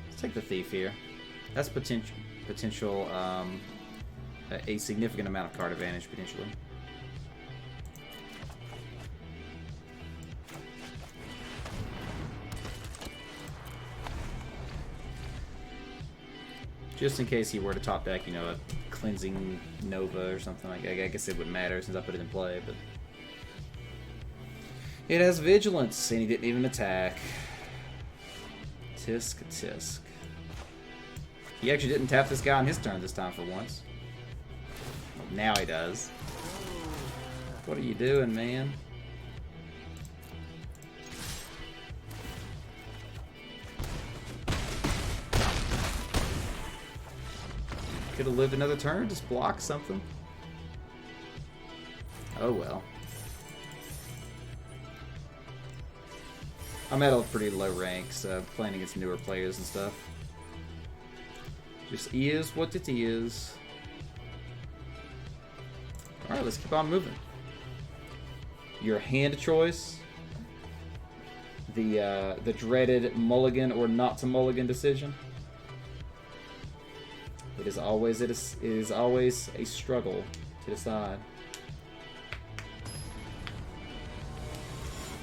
Let's take the Thief here. That's potential a significant amount of card advantage potentially. Just in case he were to top deck, you know, a Cleansing Nova or something like that. I guess it wouldn't matter since I put it in play, but it has Vigilance, and he didn't even attack. Tisk tisk. He actually didn't tap this guy on his turn this time for once. Well, now he does. What are you doing, man? Could have lived another turn, just block something. Oh well. I'm at a pretty low rank, so playing against newer players and stuff. Just is what it is. let's keep on moving. Your hand choice. The dreaded mulligan or not to mulligan decision. It is always a struggle to decide.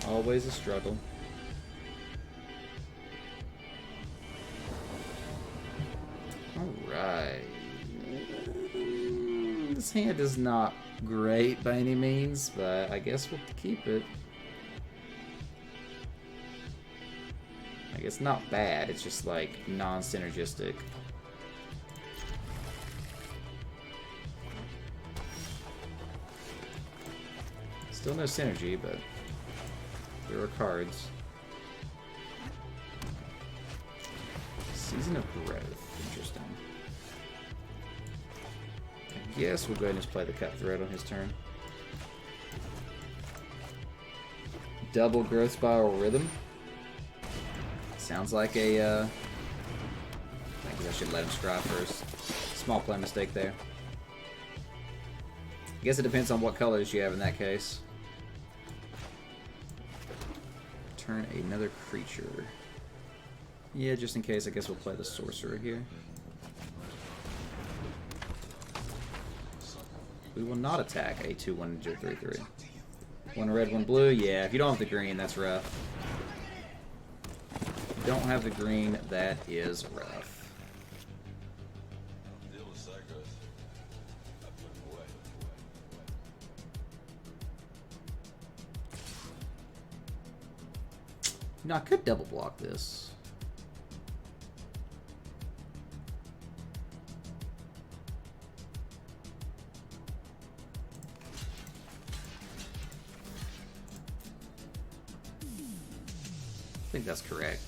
Always a struggle. Alright. This hand is not great by any means, but I guess we'll keep it. Like, it's not bad, it's just like non-synergistic. Still no synergy, but there are cards. Season of Growth. Interesting. I guess we'll go ahead and just play the Cutthroat on his turn. Double Growth Spiral Rhythm. Sounds like a, I think I should let him scry first. Small play mistake there. I guess it depends on what colors you have in that case. Turn another creature. Yeah, just in case, I guess we'll play the Sorcerer here. We will not attack a 2/1 3/3. One red, one blue. Yeah, if you don't have the green, that's rough. If you don't have the green, that is rough. No, I could double block this. I think that's correct.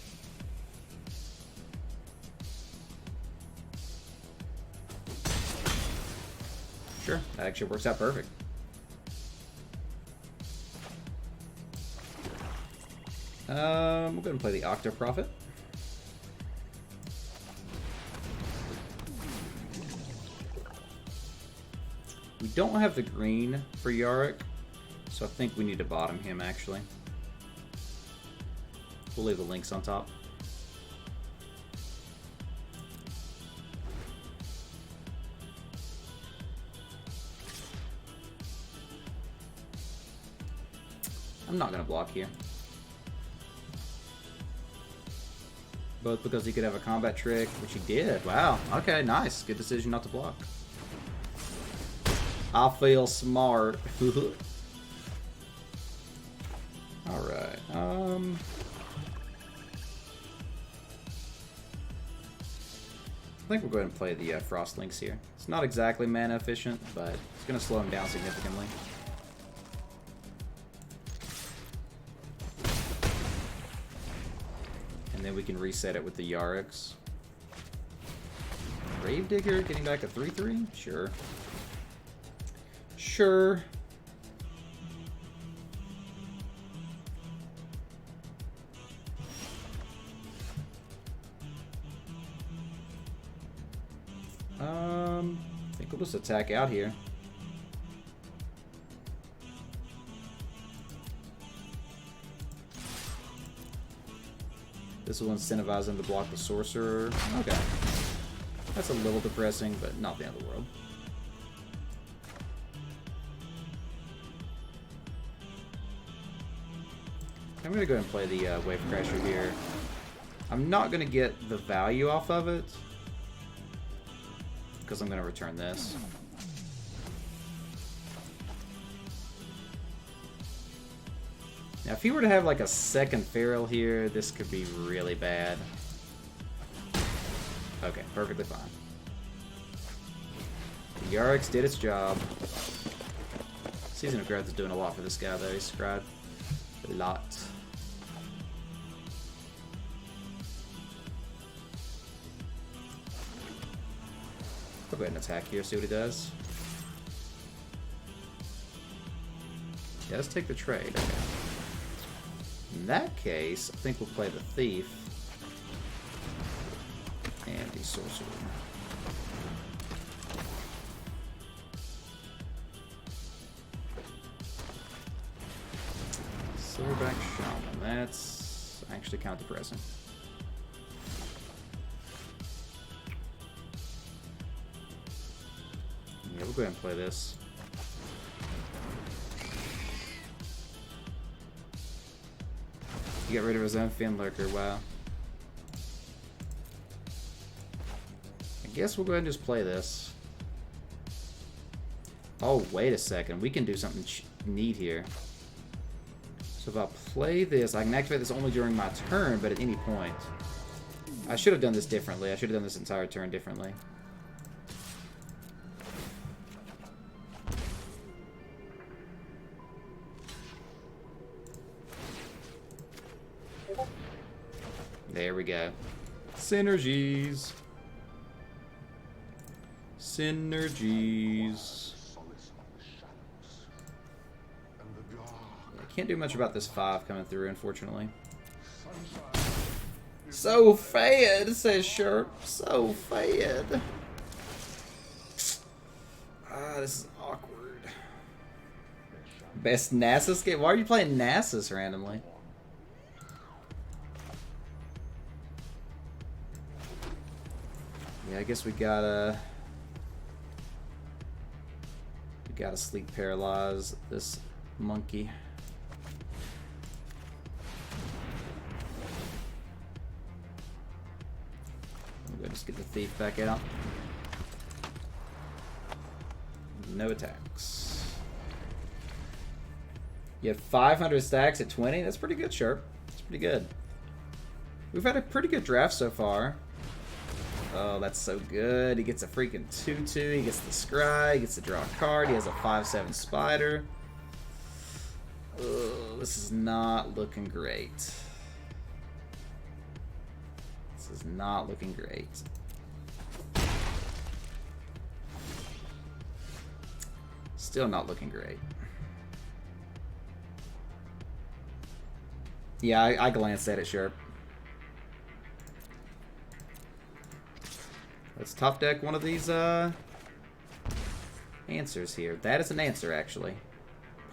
Sure, that actually works out perfect. We'll go ahead and play the Octo Prophet. We don't have the green for Yarick, so I think we need to bottom him actually. We'll leave the links on top. I'm not going to block here. Both because he could have a combat trick, which he did. Wow. Okay, nice. Good decision not to block. I feel smart. Alright. I think we'll go ahead and play the Frost Links here. It's not exactly mana efficient, but it's going to slow him down significantly. And then we can reset it with the Yarix. Gravedigger getting back a 3/3? Sure. Sure. I think we'll just attack out here. This will incentivize him to block the Sorcerer. Okay. That's a little depressing, but not the end of the world. I'm going to go ahead and play the Wave Crasher here. I'm not going to get the value off of it, because I'm going to return this. Now, if he were to have like a second Feral here, this could be really bad. Okay, perfectly fine. The Yarix did its job. Season of Growth is doing a lot for this guy, though. He's scribed a lot. I'll go ahead and attack here, see what he does. He does take the trade, okay. In that case, I think we'll play the Thief and the Sorcerer. Silverback Shaman. That's actually kind of depressing. Yeah, we'll go ahead and play this. He got rid of his own Fin Lurker, wow. I guess we'll go ahead and just play this. Oh, wait a second. We can do something neat here. So if I play this, I can activate this only during my turn, but at any point. I should have done this differently. I should have done this entire turn differently. There we go. Synergies. Synergies. Yeah, I can't do much about this 5 coming through, unfortunately. So fed, says Sharp. So fed. Ah, this is awkward. Best Nasus game? Why are you playing Nasus randomly? Yeah, I guess we gotta sleep paralyze this monkey. I'm gonna just get the thief back out. No attacks. You had 500 stacks at 20? That's pretty good, Sharp. That's pretty good. We've had a pretty good draft so far. Oh, that's so good. He gets a freaking 2/2. He gets the scry. He gets to draw a card. He has a 5/7 spider. Oh, this is not looking great. This is not looking great. Still not looking great. Yeah, I glanced at it, Sharp. Let's top deck one of these answers here. That is an answer, actually.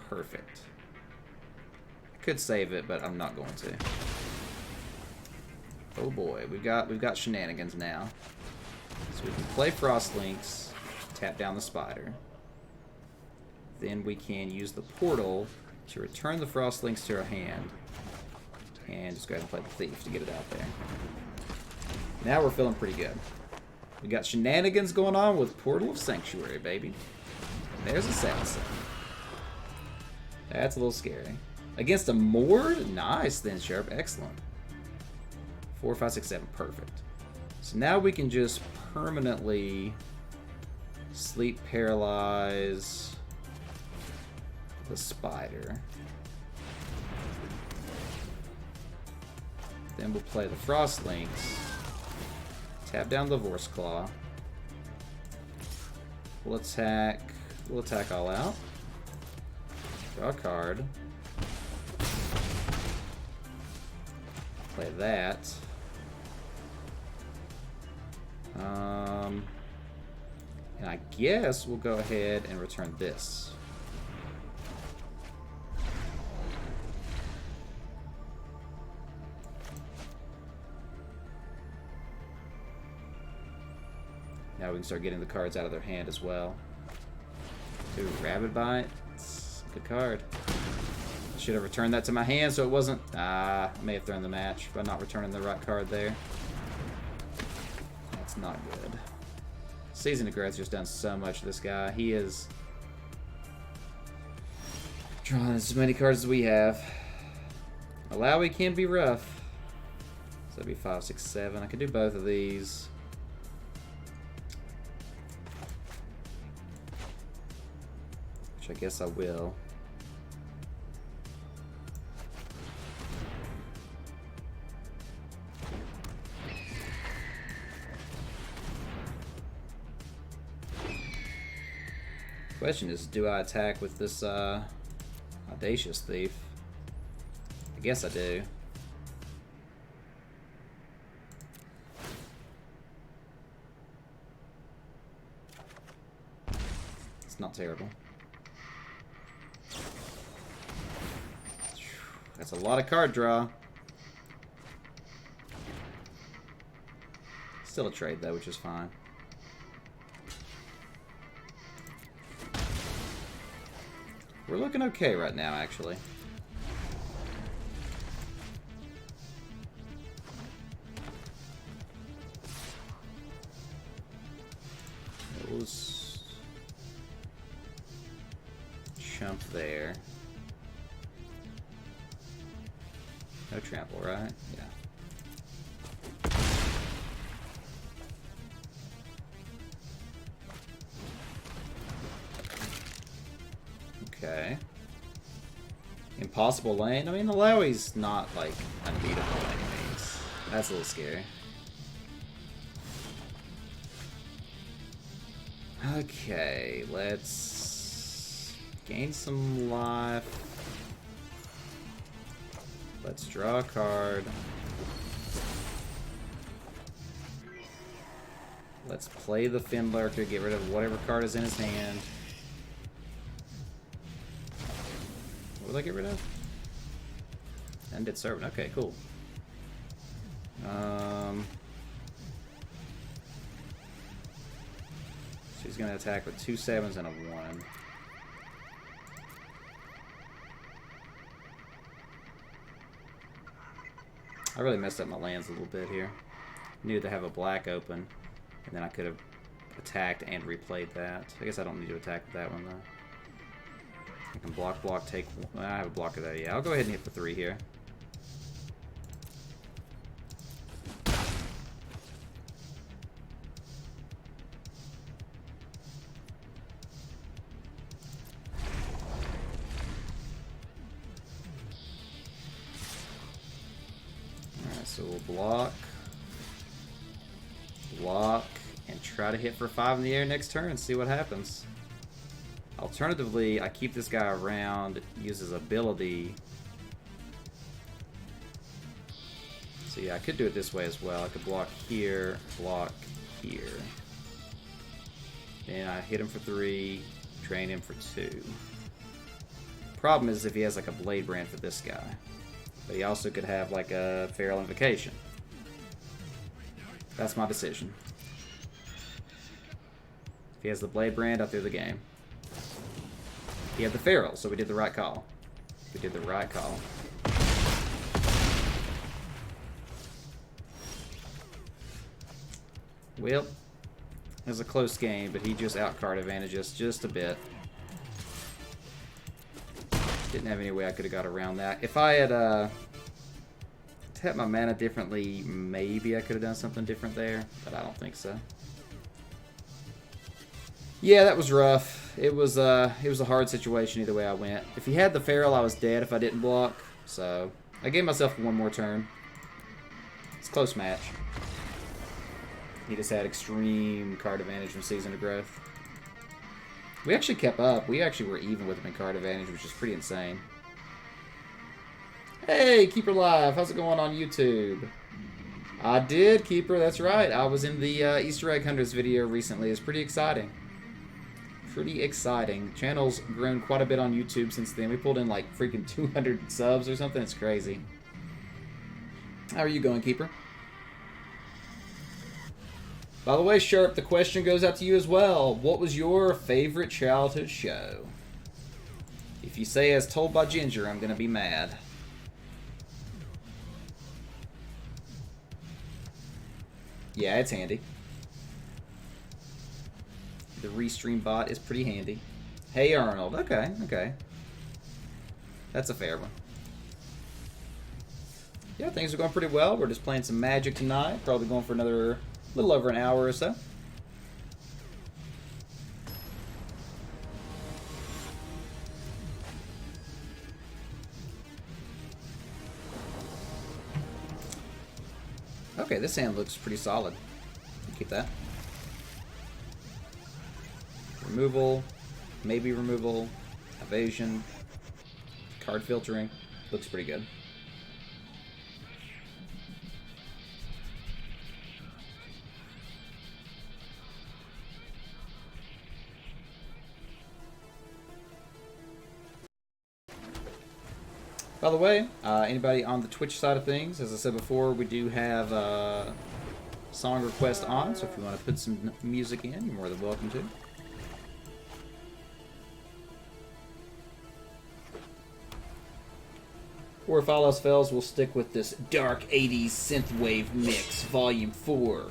Perfect. I could save it, but I'm not going to. Oh boy, we've got shenanigans now. So we can play Frostlinks, tap down the spider. Then we can use the portal to return the Frostlinks to our hand. And just go ahead and play the thief to get it out there. Now we're feeling pretty good. We got shenanigans going on with Portal of Sanctuary, baby. There's a 7/7. That's a little scary. Against a Mord? Nice then, Sharp. Excellent. 4, 5, 6, 7. Perfect. So now we can just permanently sleep paralyze the spider. Then we'll play the Frostlinks. Tap down the Vorse Claw. We'll attack all out. Draw a card. Play that. And I guess we'll go ahead and return this. Now we can start getting the cards out of their hand as well. Ooh, Rabid Bite. It's a good card. I should have returned that to my hand so it wasn't... I may have thrown the match by not returning the right card there. That's not good. Season of Growth's just done so much to this guy. He is drawing as many cards as we have. Malawi can be rough. So that'd be 5, 6, 7. I could do both of these. Which I guess I will. Question is, do I attack with this Audacious Thief? I guess I do. It's not terrible. That's a lot of card draw. Still a trade, though, which is fine. We're looking okay right now, actually. Those chump there. No trample, right? Yeah. Okay. Impossible lane? I mean, Malawi's not, like, unbeatable by any means. That's a little scary. Okay, let's gain some life. Let's draw a card. Let's play the Finlurk to get rid of whatever card is in his hand. What will I get rid of? Undead Servant. Okay, cool. She's going to attack with 2 7s and a 1. I really messed up my lands a little bit here. Knew to have a black open, and then I could have attacked and replayed that. I guess I don't need to attack with that one, though. I can block, take... Well, I have a blocker there, yeah. I'll go ahead and hit for 3 here. Alright, so we'll block, and try to hit for 5 in the air next turn and see what happens. Alternatively, I keep this guy around, use his ability. So yeah, I could do it this way as well. I could block here. Then I hit him for 3, drain him for 2. Problem is if he has like a Blade Brand for this guy. But he also could have like a Feral Invocation. That's my decision. If he has the Blade Brand, I threw the game. He had the Feral, so we did the right call. We did the right call. Well, it was a close game, but he just out-card advantaged us just a bit. Didn't have any way I could have got around that. If I had tapped my mana differently, maybe I could have done something different there, but I don't think so. Yeah, that was rough. It was a hard situation either way I went. If he had the Feral, I was dead if I didn't block. So I gave myself 1 more turn. It's a close match. He just had extreme card advantage from Season of Growth. We actually kept up. We actually were even with him in card advantage, which is pretty insane. Hey, Keeper Live. How's it going on YouTube? I did, Keeper. That's right. I was in the Easter Egg Hunters video recently. It's pretty exciting. Pretty exciting. Channel's grown quite a bit on YouTube since then. We pulled in like freaking 200 subs or something. It's crazy. How are you going, Keeper? By the way, Sharp, the question goes out to you as well. What was your favorite childhood show? If you say As Told by Ginger, I'm going to be mad. Yeah, it's handy. The Restream bot is pretty handy. Hey, Arnold. Okay, okay. That's a fair one. Yeah, things are going pretty well. We're just playing some Magic tonight. Probably going for another little over an hour or so. Okay, this hand looks pretty solid. Keep that. Removal, maybe removal, evasion, card filtering. Looks pretty good. By the way, anybody on the Twitch side of things, as I said before, we do have song request on, so if you want to put some music in, you're more than welcome to. Or if all else fails, we'll stick with this dark 80s synthwave mix, Volume 4.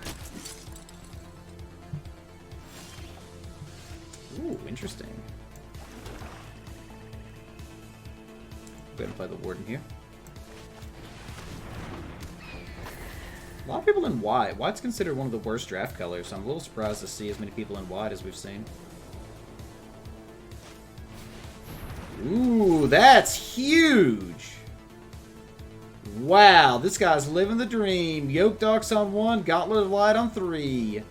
Ooh, interesting. Go ahead and play the Warden here. A lot of people in white. White's considered one of the worst draft colors, so I'm a little surprised to see as many people in white as we've seen. Ooh, that's huge! Wow, this guy's living the dream. Yoke Dogs on 1, Gauntlet of Light on 3.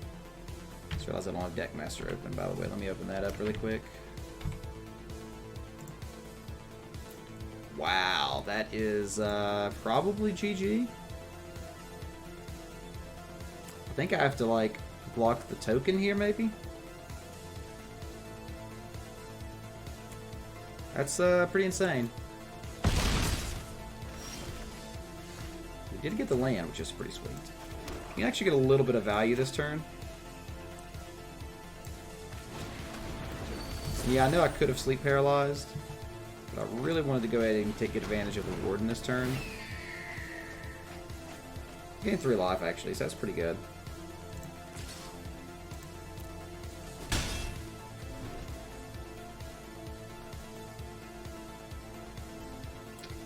Just realized I don't have Deckmaster open, by the way. Let me open that up really quick. Wow, that is probably GG. I think I have to, like, block the token here, maybe? That's pretty insane. We did get the land, which is pretty sweet. You can actually get a little bit of value this turn. Yeah, I know I could have sleep paralyzed, but I really wanted to go ahead and take advantage of the Warden this turn. Gained 3 life, actually, so that's pretty good.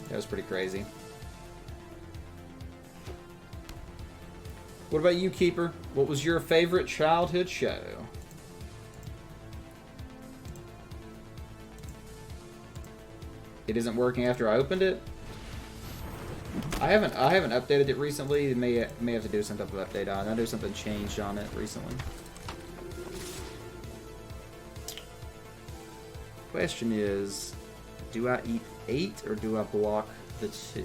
That was pretty crazy. What about you, Keeper? What was your favorite childhood show? It isn't working after I opened it? I haven't updated it recently. It may have to do some type of update on it. I know something changed on it recently. Question is, do I eat 8 or do I block the 2?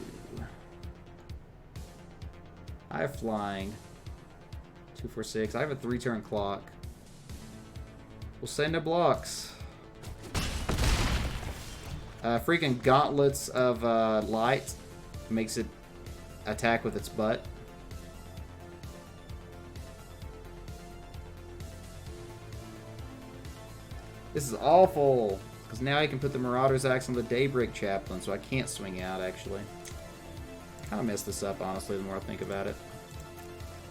I have flying. 2, 4, 6. I have a 3-turn clock. We'll say no blocks. Freaking Gauntlets of Light makes it attack with its butt. This is awful. Because now I can put the Marauder's Axe on the Daybreak Chaplain, so I can't swing out, actually. Kind of messed this up, honestly, the more I think about it.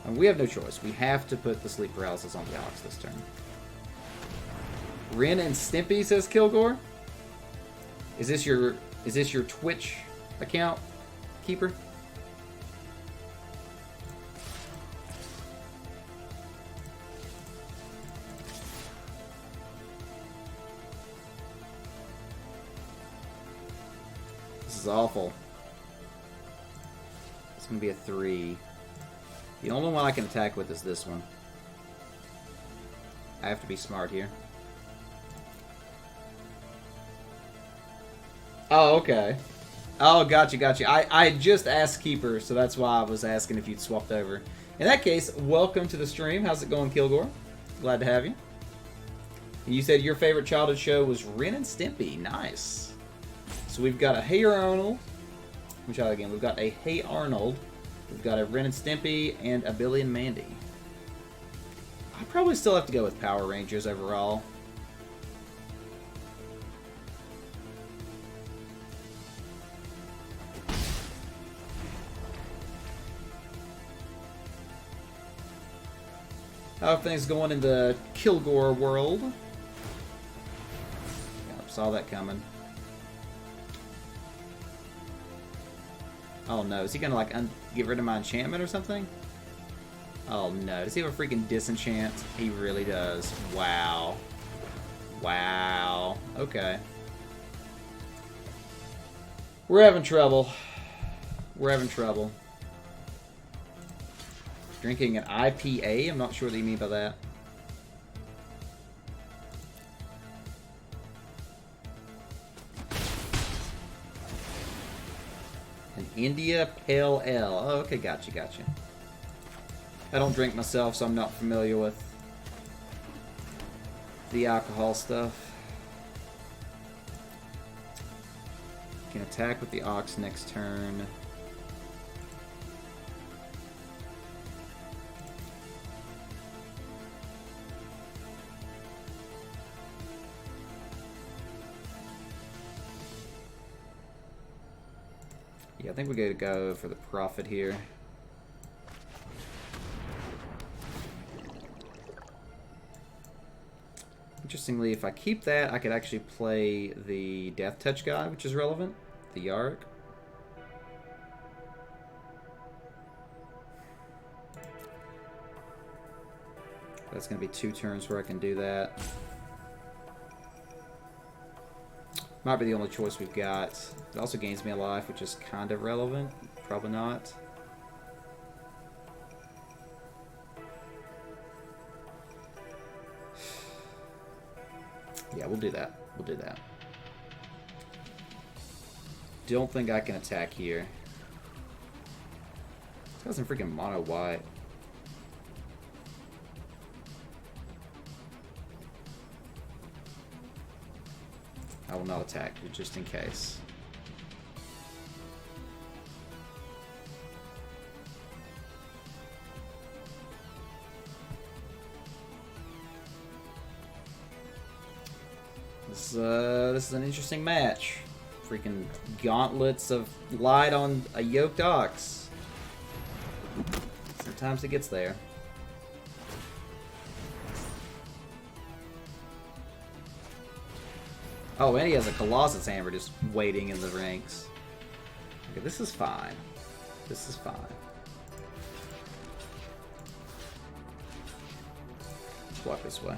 And we have no choice. We have to put the Sleep Paralysis on the Ox this turn. Ren and Stimpy, says Kilgore. Is this your Twitch account, Keeper? This is awful. It's gonna be a 3. The only one I can attack with is this one. I have to be smart here. Oh, okay. Oh, gotcha. I just asked Keeper, so that's why I was asking if you'd swapped over. In that case, welcome to the stream. How's it going, Kilgore? Glad to have you. And you said your favorite childhood show was Ren and Stimpy. Nice. So we've got a Hey Arnold. Let me try that again. We've got a Hey Arnold. We've got a Ren and Stimpy and a Billy and Mandy. I probably still have to go with Power Rangers overall. How are things going in the Kilgore world? Yep, saw that coming. Oh no, is he gonna like get rid of my enchantment or something? Oh no, does he have a freaking disenchant? He really does. Wow. Wow. Okay. We're having trouble. We're having trouble. Drinking an IPA? I'm not sure what you mean by that. An India Pale Ale. Oh, okay, gotcha. I don't drink myself, so I'm not familiar with the alcohol stuff. Can attack with the Ox next turn. Yeah, I think we gotta go for the Prophet here. Interestingly, if I keep that, I could actually play the Death Touch guy, which is relevant. The Yarok. That's going to be 2 turns where I can do that. Might be the only choice we've got. It also gains me a life, which is kind of relevant. Probably not. Yeah, we'll do that. We'll do that. Don't think I can attack here. This guy's in freaking mono white. I will not attack, just in case. This is an interesting match. Freaking gauntlets of light on a yoked ox. Sometimes it gets there. Oh, and he has a Colossus Hammer just waiting in the ranks. Okay, this is fine. This is fine. Let's walk this way.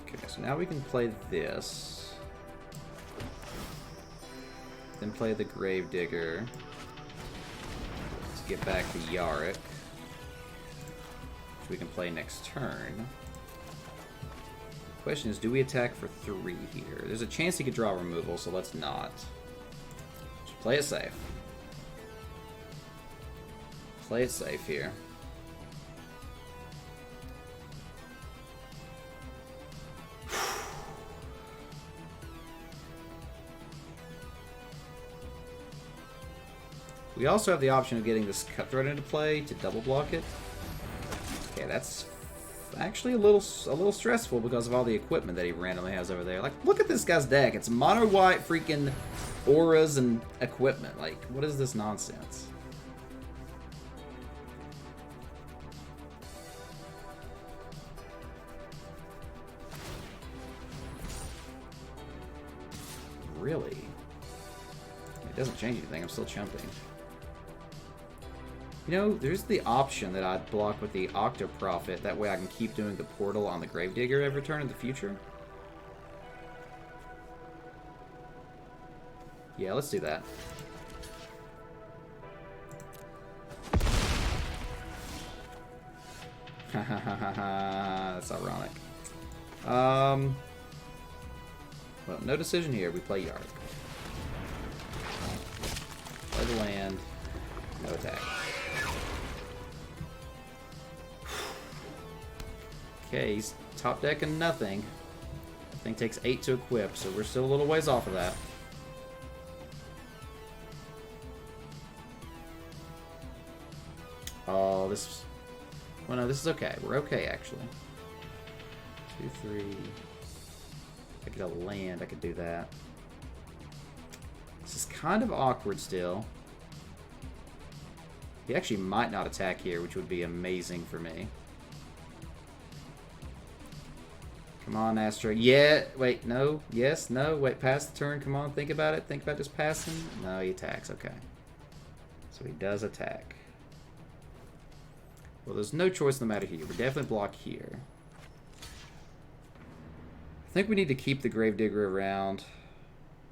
Okay, so now we can play this. Then play the Gravedigger. Let's get back to Yarok. We can play next turn. Question is, do we attack for 3 here? There's a chance he could draw removal, so let's not. Just play it safe. Play it safe here. We also have the option of getting this Cutthroat into play to double block it. Okay, that's actually a little stressful because of all the equipment that he randomly has over there. Like, look at this guy's deck. It's mono white freaking auras and equipment. Like, what is this nonsense? Really? It doesn't change anything. I'm still chumping. You know, there's the option that I'd block with the Octoprophet. That way I can keep doing the portal on the Gravedigger every turn in the future. Yeah, let's do that. That's ironic. Well, no decision here. We play Yarok. Play the land. No attack. Okay, he's top decking nothing. That thing takes 8 to equip, so we're still a little ways off of that. Oh, this... Well, no, this is okay. We're okay, actually. 2, 3... If I get a land, I could do that. This is kind of awkward still. He actually might not attack here, which would be amazing for me. Come on, Astro. Yeah, wait, no, yes, no, wait, pass the turn, come on, think about it, think about just passing. No, he attacks, okay. So he does attack. Well, there's no choice in the matter here. We're definitely blocked here. I think we need to keep the Gravedigger around.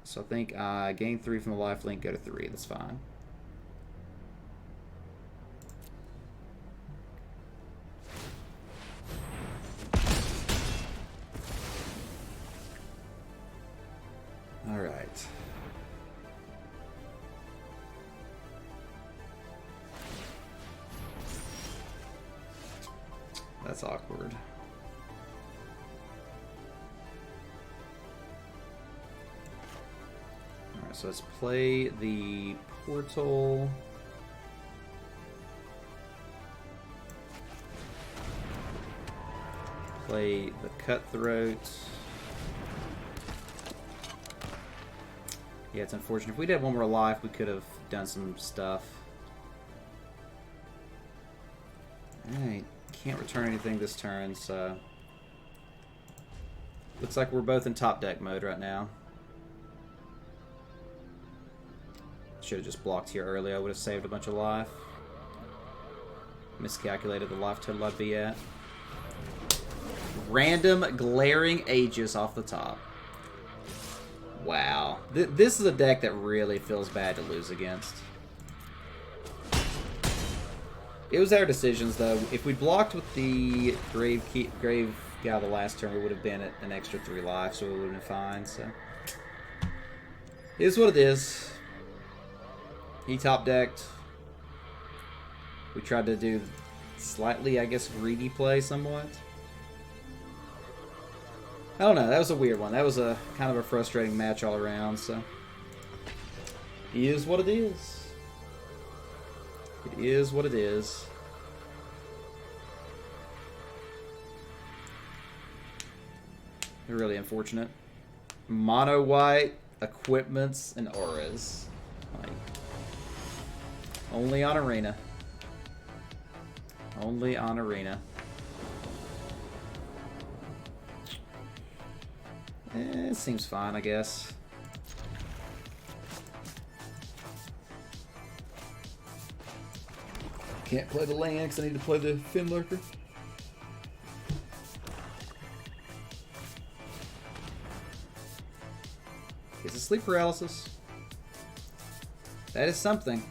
So I think I gain 3 from the lifelink, go to 3, that's fine. Alright. That's awkward. Alright, so let's play the portal. Play the cutthroat. Yeah, it's unfortunate. If we'd had one more life, we could have done some stuff. Alright, can't return anything this turn, so... Looks like we're both in top deck mode right now. Should have just blocked here early. I would have saved a bunch of life. Miscalculated the life total I'd be at. Random glaring Aegis off the top. Wow. This is a deck that really feels bad to lose against. It was our decisions, though. If we blocked with the Grave Guy the last turn, we would have been at an extra 3 life, so we would have been fine. So, it is what it is. He top decked. We tried to do slightly, I guess, greedy play somewhat. I don't know. That was a weird one. That was a kind of a frustrating match all around. So, it is what it is. It is what it is. Really unfortunate. Mono white, equipments, and auras. Like, only on Arena. Only on Arena. It seems fine, I guess. Can't play the land because I need to play the Finlurker. Is it sleep paralysis? That is something.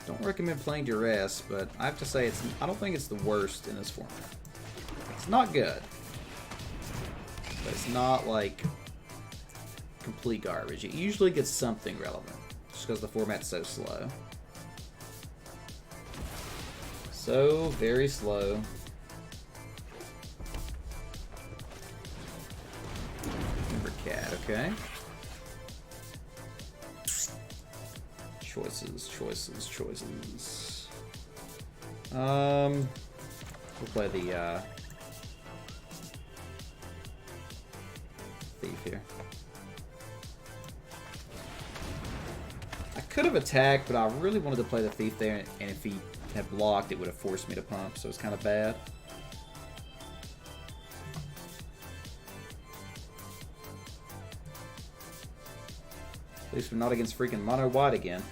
Don't recommend playing Duress, but I have to say I don't think it's the worst in this format. It's not good, but it's not like complete garbage. It usually gets something relevant, just because the format's so slow. So very slow. Cat, okay. Choices. We'll play the thief here. I could have attacked, but I really wanted to play the thief there, and if he had blocked, it would have forced me to pump, so it's kind of bad. At least we're not against freaking mono white again.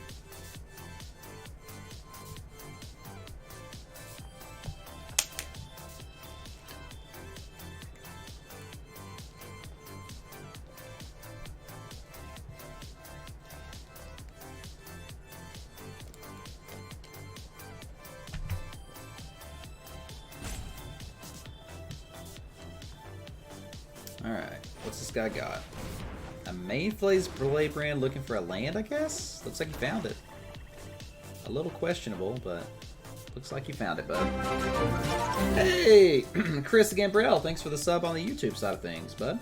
Alright, what's this guy got? A main phase Blade Brand looking for a land, I guess? Looks like he found it. A little questionable, but looks like you found it, bud. Hey! Chris Gambrell, thanks for the sub on the YouTube side of things, bud.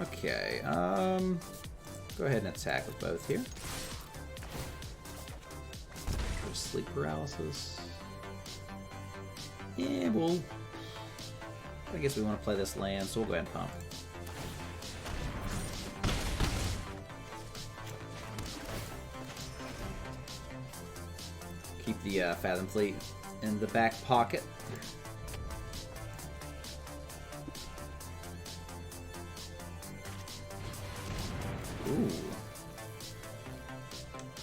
Okay, go ahead and attack with both here. Sleep paralysis. Yeah, well, I guess we want to play this land, so we'll go ahead and pump. Keep the Fathom Fleet in the back pocket. Ooh.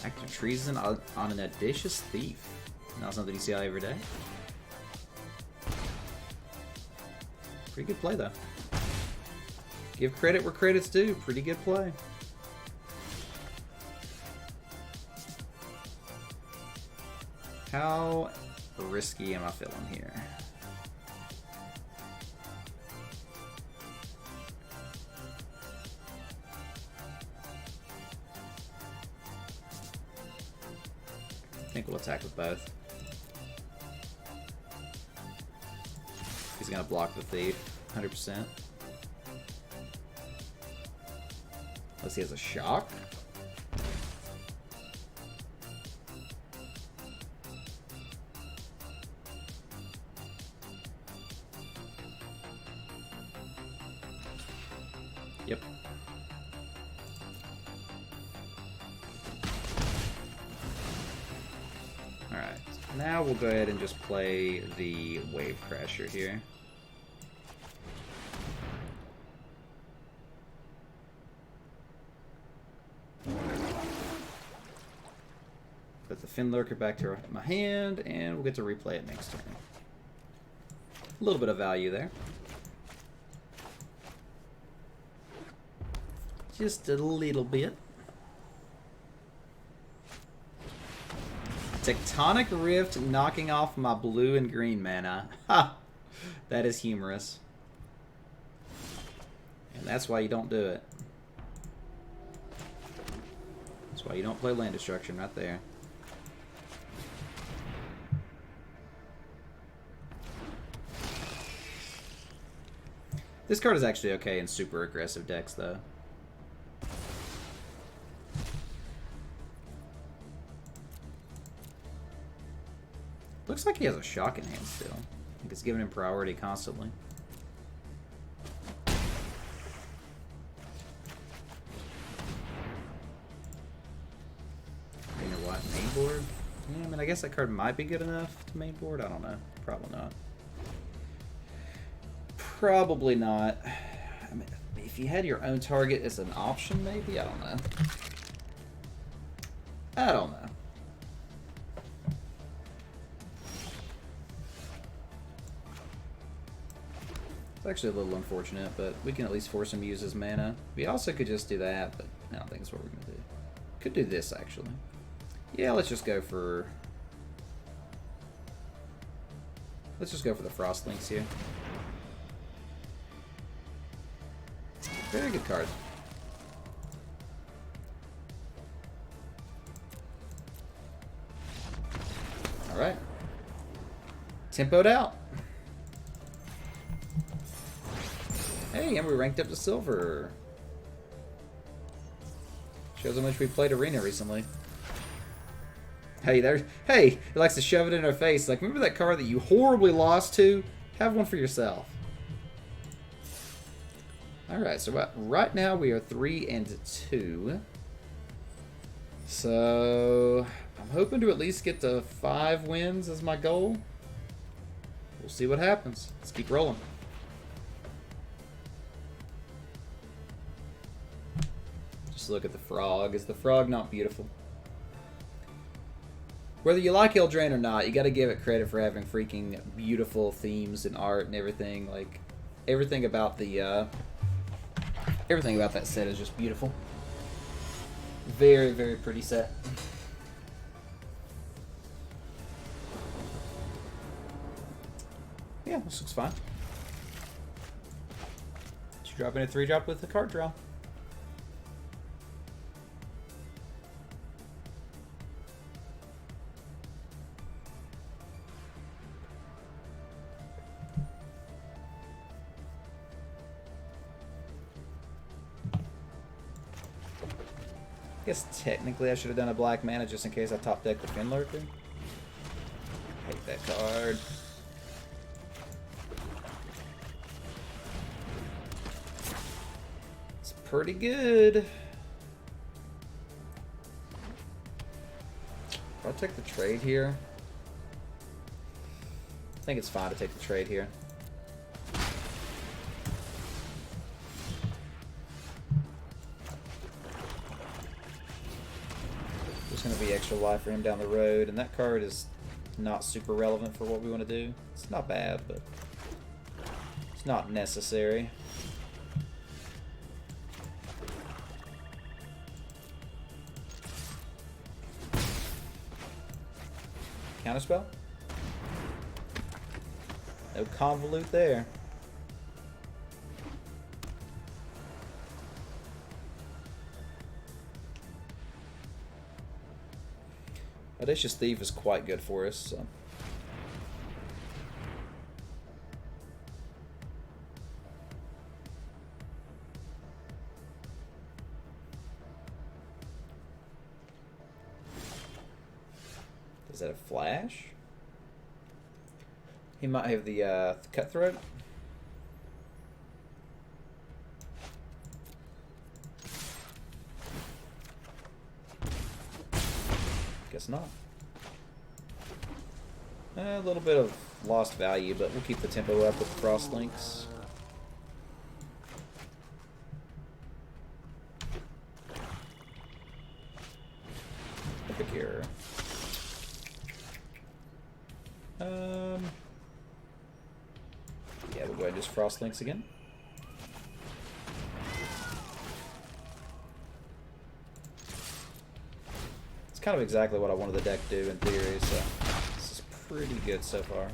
Active treason on an audacious thief. Not something you see out every day. Pretty good play, though. Give credit where credit's due. Pretty good play. How risky am I feeling here? I think we'll attack with both. He's gonna block the thief, 100%. Unless he has a shock. Yep. Alright, now we'll go ahead and just play the Wave Crasher here. Put the Fin Lurker back to my hand, and we'll get to replay it next turn. A little bit of value there. Just a little bit. Tectonic Rift knocking off my blue and green mana. Ha! That is humorous. And that's why you don't do it. That's why you don't play Land Destruction right there. This card is actually okay in super aggressive decks, though. Looks like he has a shock in hand still. I think it's giving him priority constantly. Green or white main board? Yeah, I mean, I guess that card might be good enough to main board. I don't know. Probably not. Probably not. I mean, if you had your own target as an option, maybe? I don't know. I don't know. It's actually a little unfortunate, but we can at least force him to use his mana. We also could just do that, but I don't think that's what we're going to do. Could do this, actually. Yeah, let's just go for... Let's just go for the Frost Links here. Very good card. Alright. Tempoed out. Hey, and we ranked up to silver. Shows how much we played Arena recently. Hey, there. Hey, he likes to shove it in our face. Like, remember that card that you horribly lost to? Have one for yourself. Alright, so right now we are 3-2. So, I'm hoping to at least get to 5 wins as my goal. We'll see what happens. Let's keep rolling. Just look at the frog. Is the frog not beautiful? Whether you like Eldraine or not, you gotta give it credit for having freaking beautiful themes and art and everything. Like, everything about the, everything about that set is just beautiful. Very, very pretty set. Yeah, this looks fine. Did you drop in a 3-drop with the card draw? I guess technically I should have done a black mana just in case I top decked the Fin Lurker. Hate that card. It's pretty good. If I take the trade here, I think it's fine to take the trade here. Going to be extra life for him down the road, and that card is not super relevant for what we want to do. It's not bad, but it's not necessary. Counterspell? No convolute there. Audacious Thief is quite good for us, so. that a flash? He might have the cutthroat. Guess not. A little bit of lost value, but we'll keep the tempo up with frost links. Epic error. Yeah, we'll go ahead and just frost links again. It's kind of exactly what I wanted the deck to do in theory, so this is pretty good so far.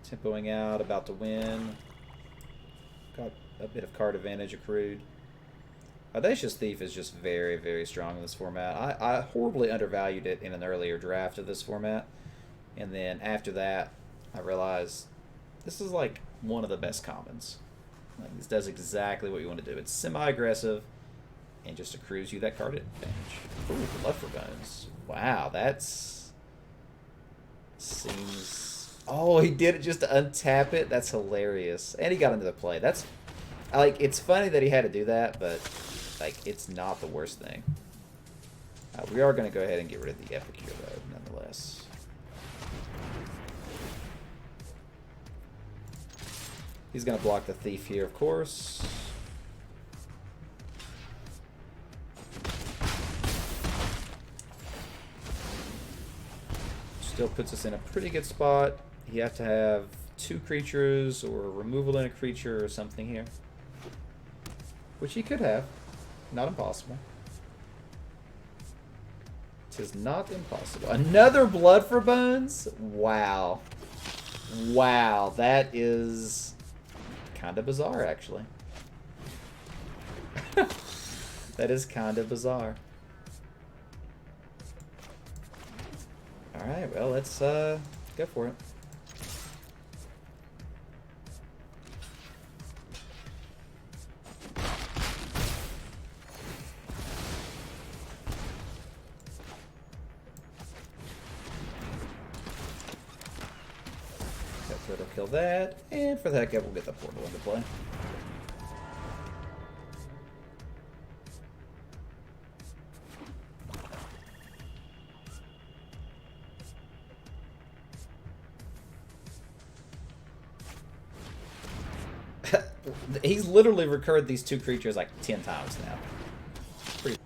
Tempoing out, about to win. Got a bit of card advantage accrued. Audacious Thief is just very, very strong in this format. I horribly undervalued it in an earlier draft of this format. And then after that, I realized this is like one of the best commons. Like, this does exactly what you want to do. It's semi-aggressive and just accrues you that card advantage. Ooh, Blood for Bones. Wow, that's... seems... Oh, he did it just to untap it? That's hilarious. And he got into the play. That's... like, it's funny that he had to do that, but... like, it's not the worst thing. We are going to go ahead and get rid of the Epic here, though, nonetheless. He's going to block the Thief here, of course. Still puts us in a pretty good spot. You have to have 2 creatures or removal in a creature or something here. Which he could have. Not impossible. Tis not impossible. Another Blood for Bones? Wow. Wow, that is kind of bizarre, actually. That is kind of bizarre. Alright, well, let's go for it. That'll kill that, and for the heck of it, we'll get the portal into play. He's literally recurred these 2 creatures like 10 times now. Pretty.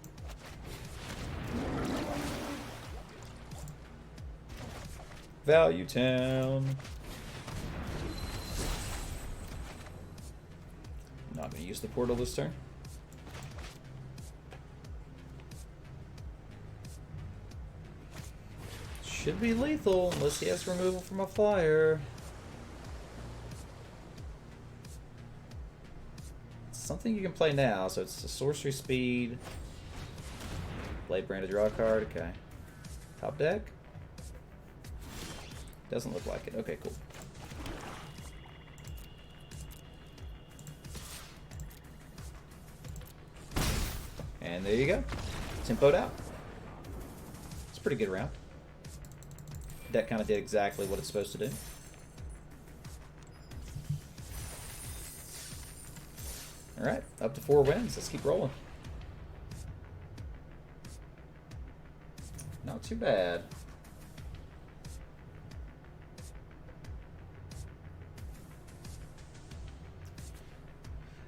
Value Town. Not going to use the portal this turn. Should be lethal unless he has removal from a flyer. Something you can play now, so it's a sorcery speed. Blade Brand to draw a card, okay. Top deck? Doesn't look like it. Okay, cool. And there you go. Tempoed out. It's a pretty good round. Deck kind of did exactly what it's supposed to do. Alright, up to 4 wins. Let's keep rolling. Not too bad.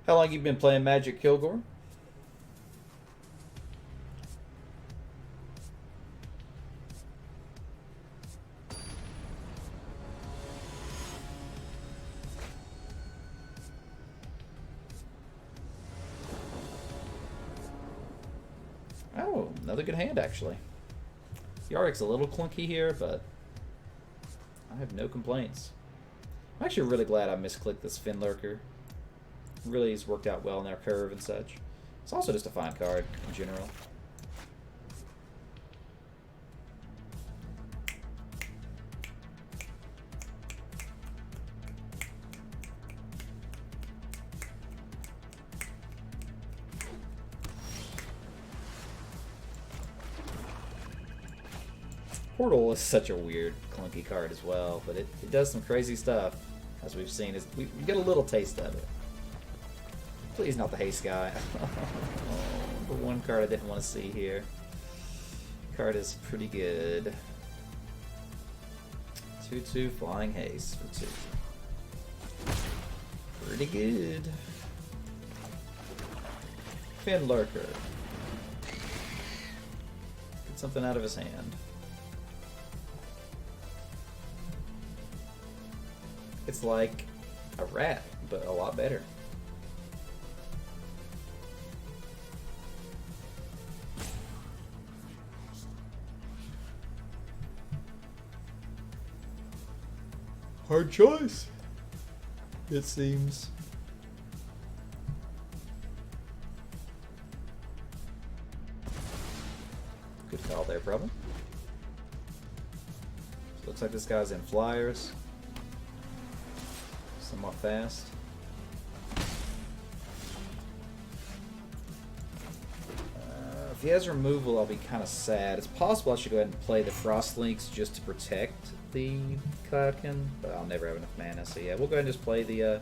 How long you been playing Magic, Kilgore? Oh, another good hand, actually. Yarik's a little clunky here, but I have no complaints. I'm actually really glad I misclicked this Finlurker. Really has worked out well in our curve and such. It's also just a fine card in general. Portal is such a weird, clunky card as well, but it does some crazy stuff, as we've seen. We get a little taste of it. Please not the haste guy. The one card I didn't want to see here. Card is pretty good. 2/2 Flying Haste for 2. Pretty good. Fin Lurker. Get something out of his hand. It's like a rat, but a lot better. Hard choice, it seems. Good call there, probably. So looks like this guy's in flyers. Somewhat fast. If he has removal, I'll be kind of sad. It's possible I should go ahead and play the Frost Links just to protect the Kraken, but I'll never have enough mana, so yeah, we'll go ahead and just play the,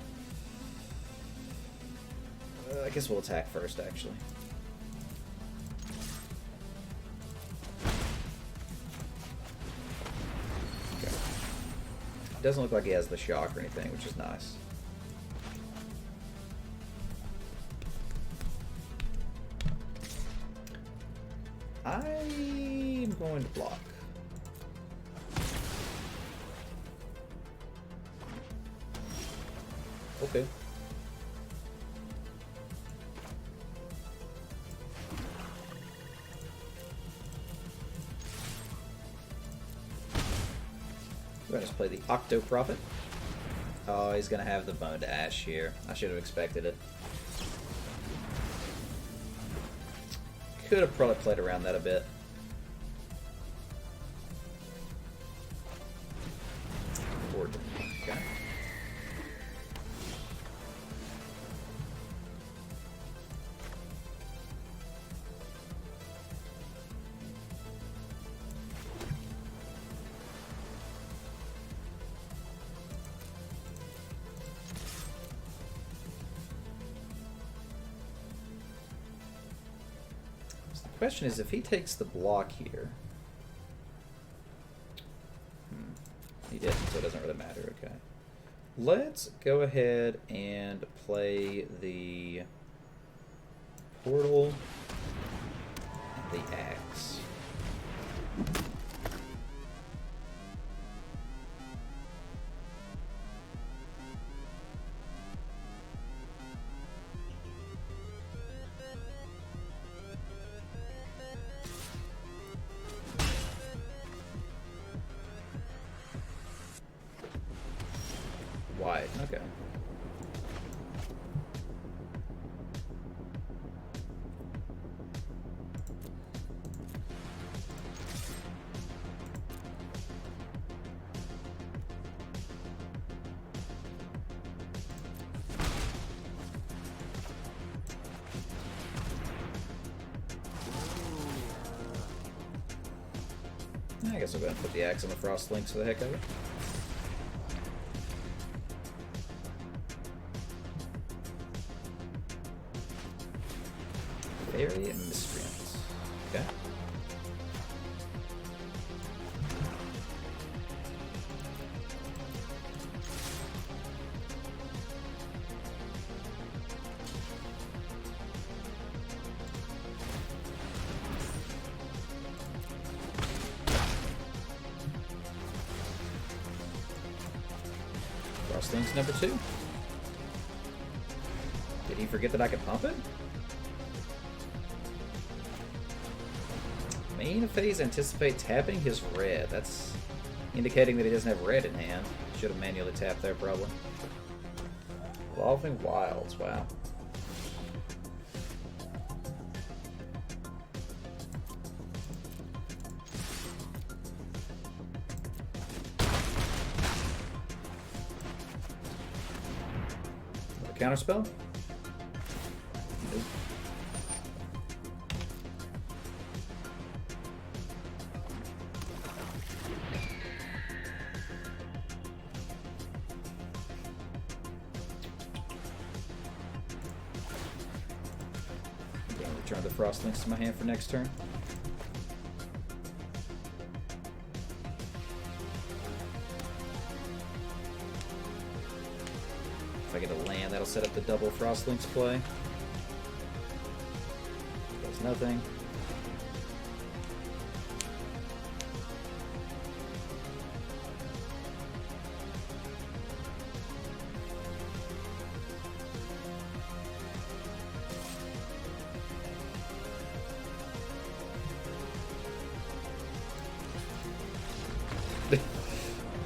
I guess we'll attack first, actually. Okay. Doesn't look like he has the shock or anything, which is nice. I'm going to block. Okay. We're going to play the Octo Prophet. Oh, he's going to have the Bone to Ash here. I should have expected it. Could have probably played around that a bit. Okay. The question is, if he takes the block here, he didn't, so it doesn't really matter. Okay, let's go ahead and play the portal and the axe. Wide, okay. I guess I'll go ahead and put the axe on the Frost Links for the heck of it. Fairy and Miscreants. Okay. Frostlink's number 2. Did he forget that I could pump it? Main phase, anticipate tapping his red. That's indicating that he doesn't have red in hand. Should have manually tapped there, probably. Evolving Wilds, wow. Counterspell? Nope. Return the Frostlinks to my hand for next turn. If I get a land, that'll set up the double Frostlinks play. Does nothing.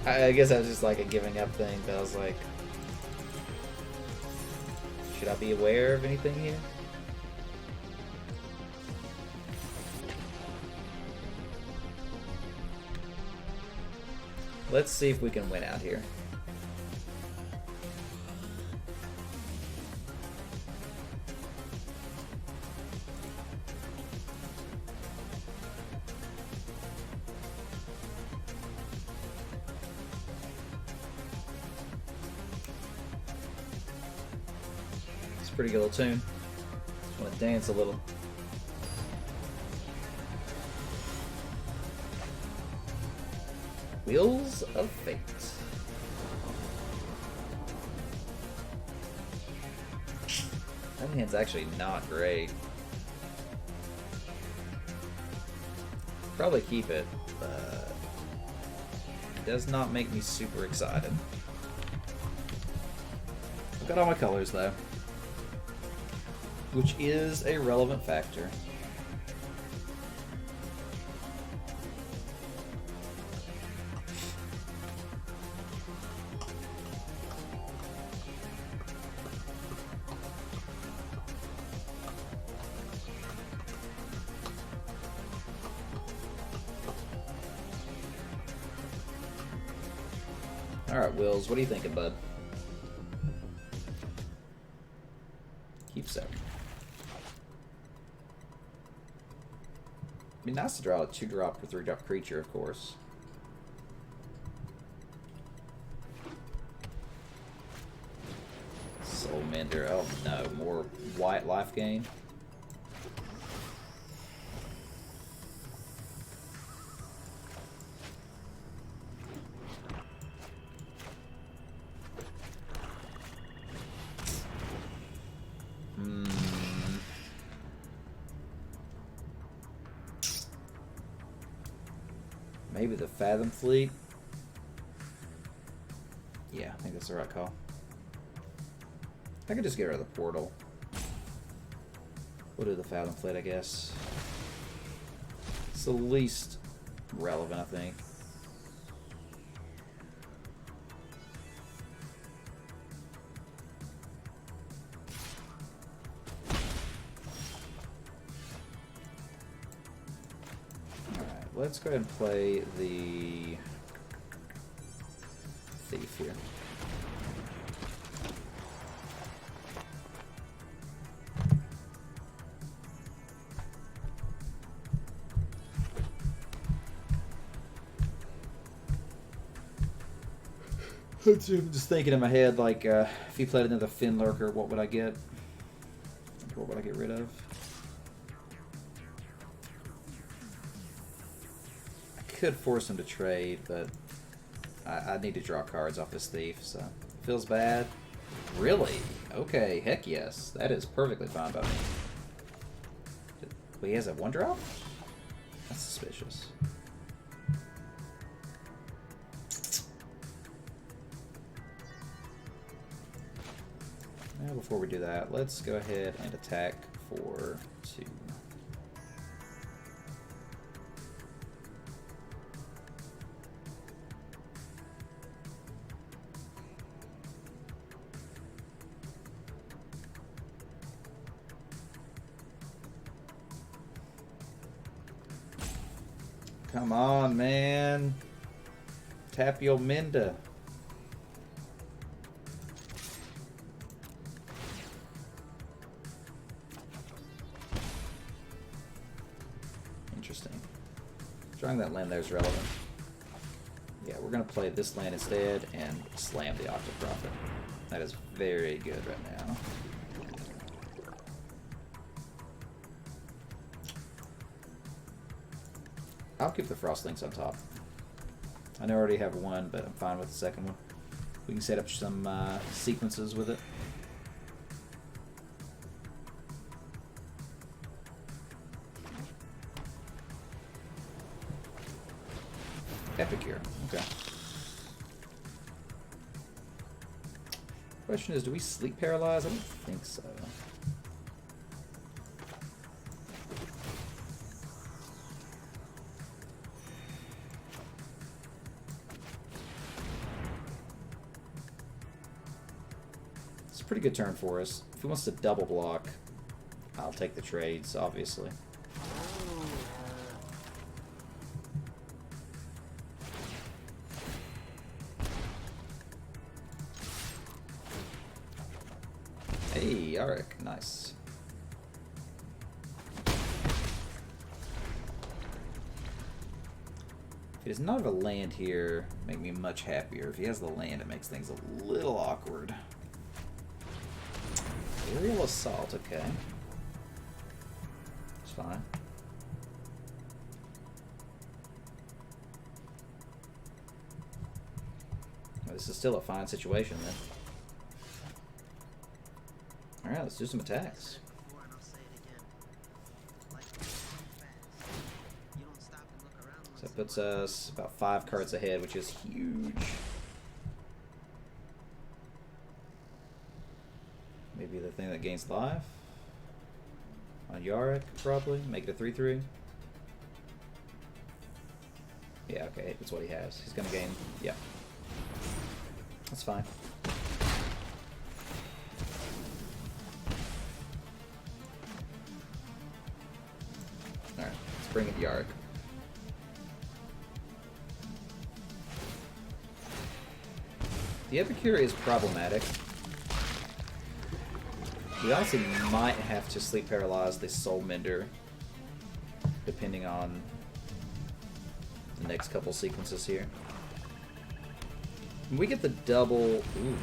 I guess that was just like a giving up thing, but I was like, should I be aware of anything here? Let's see if we can win out here. Pretty good little tune. Just want to dance a little. Wheels of Fate. That hand's actually not great. Probably keep it, but it does not make me super excited. I've got all my colors though, which is a relevant factor. Alright, Wills, what are you thinking, bud? Keep so. It'd be nice to draw a 2-drop or 3-drop creature, of course. Soul Mender. Oh no, more white life gain. Maybe the Fathom Fleet. Yeah, I think that's the right call. I could just get rid of the portal. We'll do the Fathom Fleet, I guess. It's the least relevant, I think. Let's go ahead and play the Thief here. I'm just thinking in my head, like, if he played another Fin Lurker, what would I get? What would I get rid of? Could force him to trade, but I need to draw cards off this Thief, so feels bad. Really? Okay, heck yes. That is perfectly fine by me. Wait, he has a 1-drop? That's suspicious. Now, before we do that, let's go ahead and attack for 2. Come on, man. Tapio Minda. Interesting. Drawing that land there is relevant. Yeah, we're going to play this land instead and slam the Octoprophet. That is very good right now. I'll keep the Frostlinks on top. I know I already have one, but I'm fine with the second one. We can set up some sequences with it. Epicure, okay. Question is, do we sleep paralyze? I don't think so. It's a pretty good turn for us. If he wants to double block, I'll take the trades, obviously. Hey, Yarick, nice. If he does not have a land here, make me much happier. If he has the land, it makes things a little awkward. Aerial Assault, okay. It's fine. Well, this is still a fine situation then. Alright, let's do some attacks. So that puts us about 5 cards ahead, which is huge. Maybe the thing that gains life. On Yarick, probably. Make it a 3/3. Yeah, okay, that's what he has. He's gonna gain. Yeah. That's fine. Alright, let's bring it Yarick. The Epicure is problematic. We honestly might have to sleep paralyze this Soul Mender, depending on the next couple sequences here. We get the double. Ooh.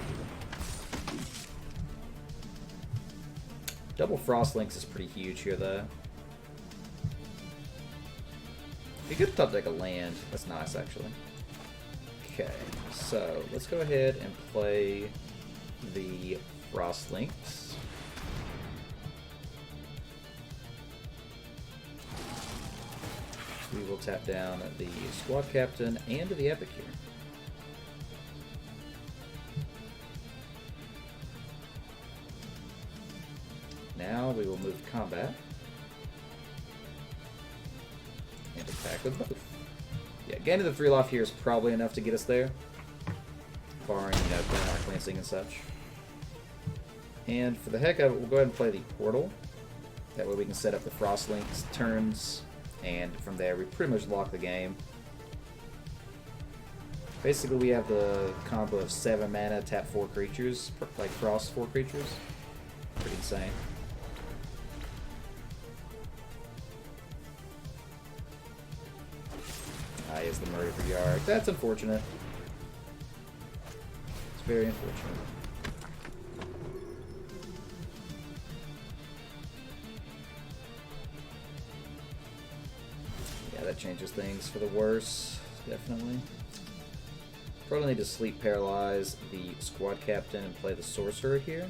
Double Frostlinks is pretty huge here, though. Be good to top deck a land. That's nice, actually. Okay, so let's go ahead and play the Frostlinks. We will tap down the Squad Captain and the Epicure. Now we will move to combat and attack with both. Yeah, gaining the 3 life here is probably enough to get us there, barring, you know, playing our cleansing and such. And for the heck of it, we'll go ahead and play the Portal. That way we can set up the Frostlinks turns, and from there we pretty much lock the game. Basically we have the combo of 7 mana, tap 4 creatures, like Frost 4 creatures. Pretty insane. Ah, he has the murder for Yarick. That's unfortunate. It's very unfortunate. Yeah, that changes things for the worse, definitely. Probably need to sleep paralyze the Squad Captain and play the Sorcerer here.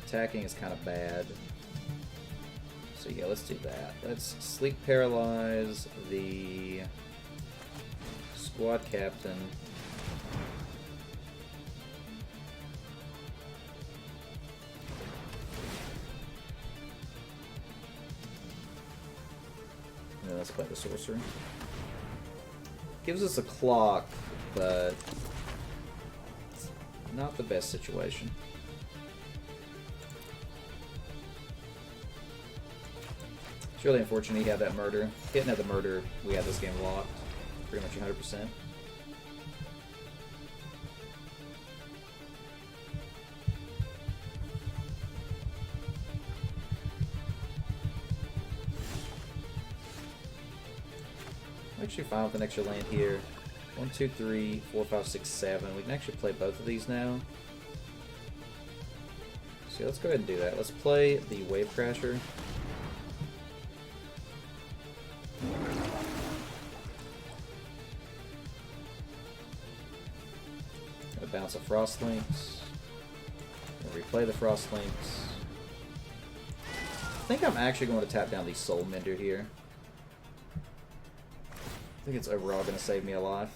Attacking is kind of bad. So yeah, let's do that. Let's sleep paralyze the Squad Captain. And then let's play the Sorcerer. Gives us a clock, but it's not the best situation. It's really unfortunate he had that murder. If he didn't have the murder, we had this game locked. Pretty much 100%. I'm actually fine with an extra land here. 1, 2, 3, 4, 5, 6, 7. We can actually play both of these now. So let's go ahead and do that. Let's play the Wave Crasher. to bounce a Frost Links. We'll replay the Frost Links. I think I'm actually going to tap down the Soul Mender here. I think it's overall going to save me a life.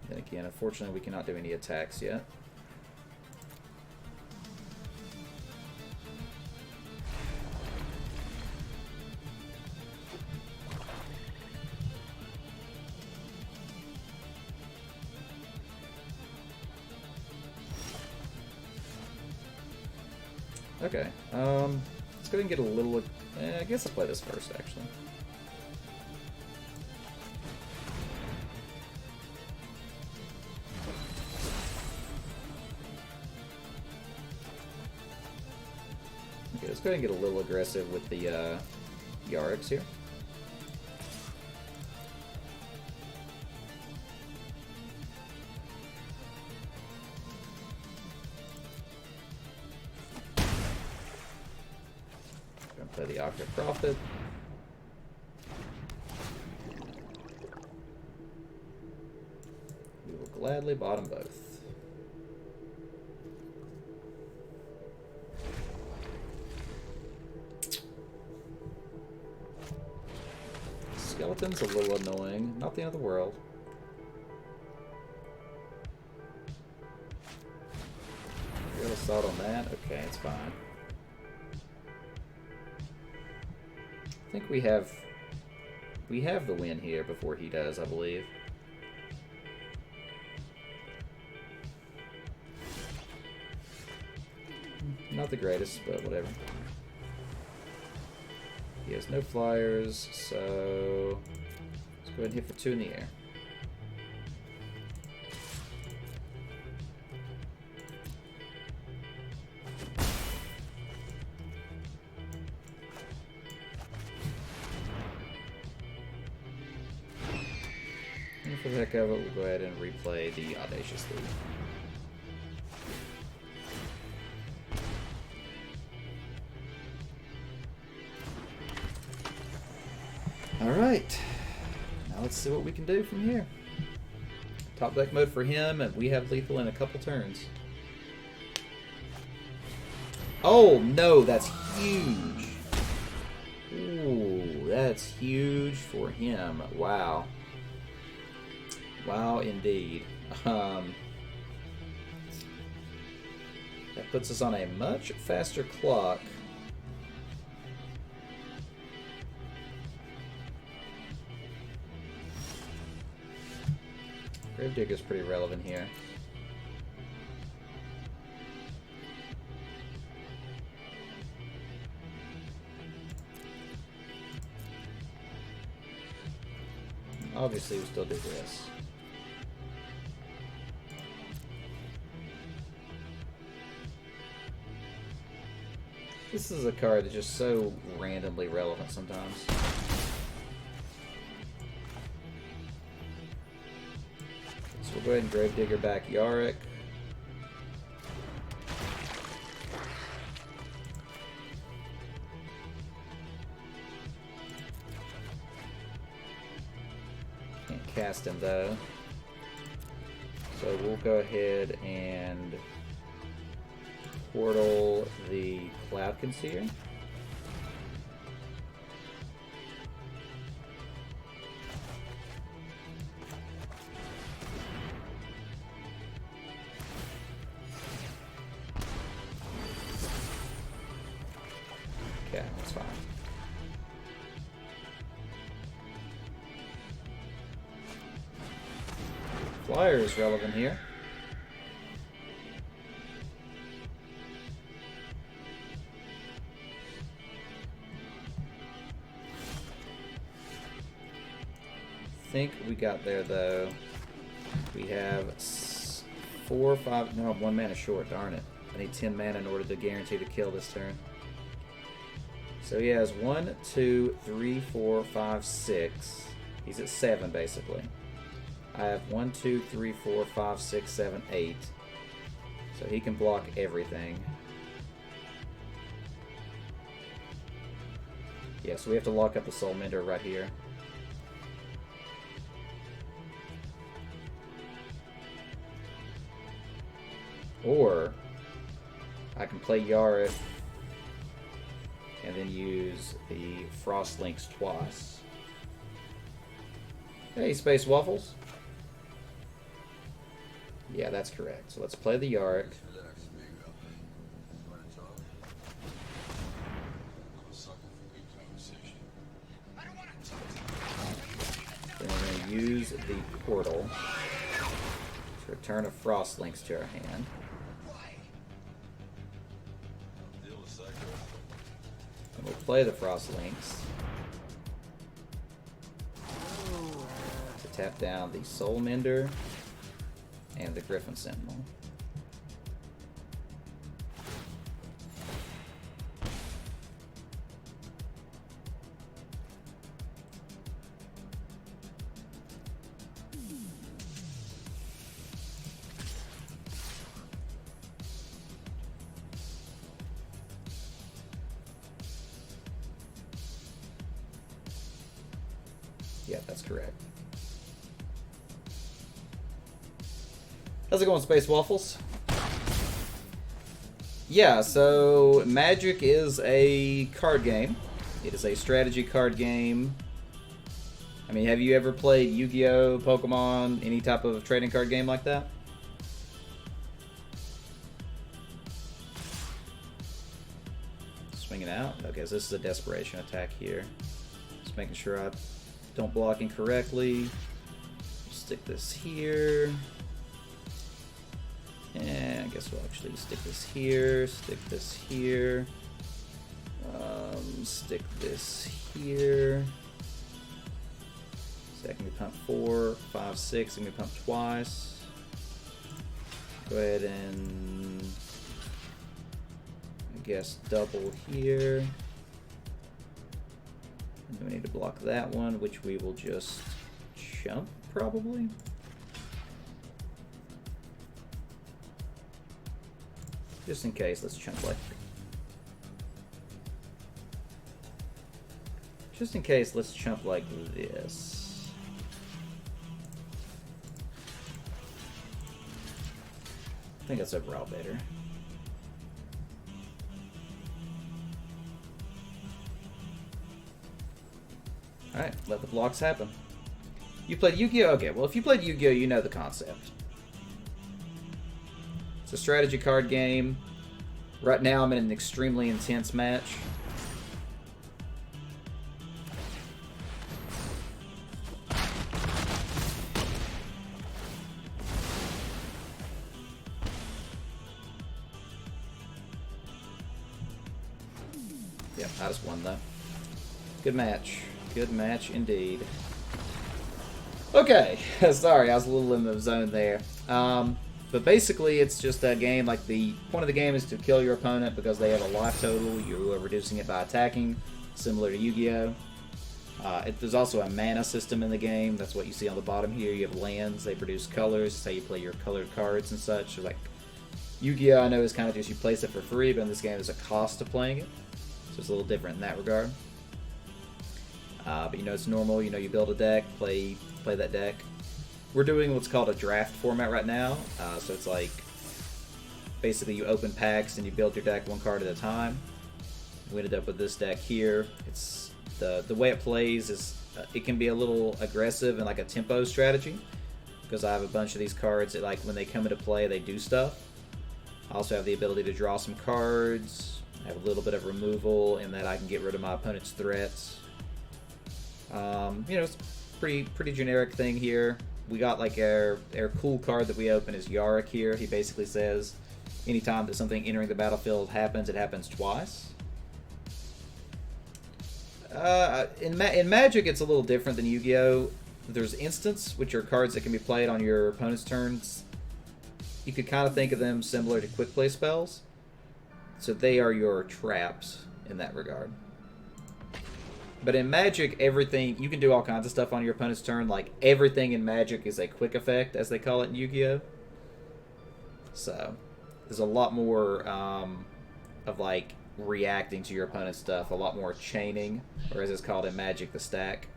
Then again, unfortunately, we cannot do any attacks yet. Okay, let's go ahead and get a little... I guess I'll play this first, actually. Okay, let's go ahead and get a little aggressive with the Yariks here. Play the Octave Prophet. We will gladly bottom both. Skeleton's a little annoying. Not the end of the world. Real assault on that? Okay, it's fine. I think we have the win here before he does, I believe. Not the greatest, but whatever. He has no flyers, so let's go ahead and hit for 2 in the air. For the heck of it, we'll go ahead and replay the Audacious Thief. Alright, now let's see what we can do from here. Top deck mode for him, and we have lethal in a couple turns. Oh no, that's huge! Ooh, that's huge for him. Wow. Wow, indeed. That puts us on a much faster clock. Gravedigger's pretty relevant here. Obviously, we still do this. This is a card that's just so randomly relevant sometimes. So we'll go ahead and Gravedigger back Yarick. Can't cast him though. So we'll go ahead and portal the Cloud Concealer. Okay, that's fine. Flyer is relevant here. I think we got there though. We have 4 or 5. No, 1 mana short. Darn it! I need 10 mana in order to guarantee to kill this turn. So he has 1, 2, 3, 4, 5, 6. He's at 7 basically. I have 1, 2, 3, 4, 5, 6, 7, 8. So he can block everything. Yeah, so we have to lock up the Soul Mender right here. Or I can play Yarith and then use the Frost Links twice. Hey, Space Waffles. Yeah, that's correct. So let's play the Yarrick. Then we're going to use the portal to return a Frost Links to our hand. And we'll play the Frost Links to tap down the Soul Mender and the Griffin Sentinel. Yeah, that's correct. How's it going, Space Waffles? Yeah, so Magic is a card game. It is a strategy card game. I mean, have you ever played Yu-Gi-Oh, Pokemon, any type of trading card game like that? Swing it out. Okay, so this is a desperation attack here. Just making sure I don't block incorrectly. Stick this here. And I guess we'll actually stick this here, stick this here, stick this here. So that can be pumped 4, 5, 6, and we pump twice. Go ahead and I guess double here. And then we need to block that one, which we will just jump probably. Just in case, let's chunk like. Just in case, let's chump like this. I think that's overall better. Alright, let the blocks happen. You played Yu-Gi-Oh? Okay, well if you played Yu-Gi-Oh, you know the concept. It's a strategy card game. Right now I'm in an extremely intense match. Yep, I just won though. Good match. Good match indeed. Okay, sorry, I was a little in the zone there. But basically, it's just a game, like the point of the game is to kill your opponent because they have a life total. You are reducing it by attacking, similar to Yu-Gi-Oh! There's also a mana system in the game. That's what you see on the bottom here. You have lands. They produce colors. That's how you play your colored cards and such. So like Yu-Gi-Oh! I know is kind of just you place it for free, but in this game there's a cost to playing it. So it's a little different in that regard. But you know, it's normal. You know, you build a deck, play that deck. We're doing what's called a draft format right now. So it's like basically you open packs and you build your deck one card at a time. We ended up with this deck here. It's the way it plays is it can be a little aggressive and like a tempo strategy because I have a bunch of these cards that like when they come into play they do stuff. I also have the ability to draw some cards. I have a little bit of removal in that I can get rid of my opponent's threats. You know, it's a pretty generic thing here. We got like our cool card that we open is Yarrick here. He basically says anytime that something entering the battlefield happens, it happens twice. In Magic, it's a little different than Yu-Gi-Oh! There's instants, which are cards that can be played on your opponent's turns. You could kind of think of them similar to quick play spells. So they are your traps in that regard. But in Magic, everything, you can do all kinds of stuff on your opponent's turn. Like, everything in Magic is a quick effect, as they call it in Yu-Gi-Oh! So, there's a lot more of, like, reacting to your opponent's stuff, a lot more chaining, or as it's called in Magic, the stack.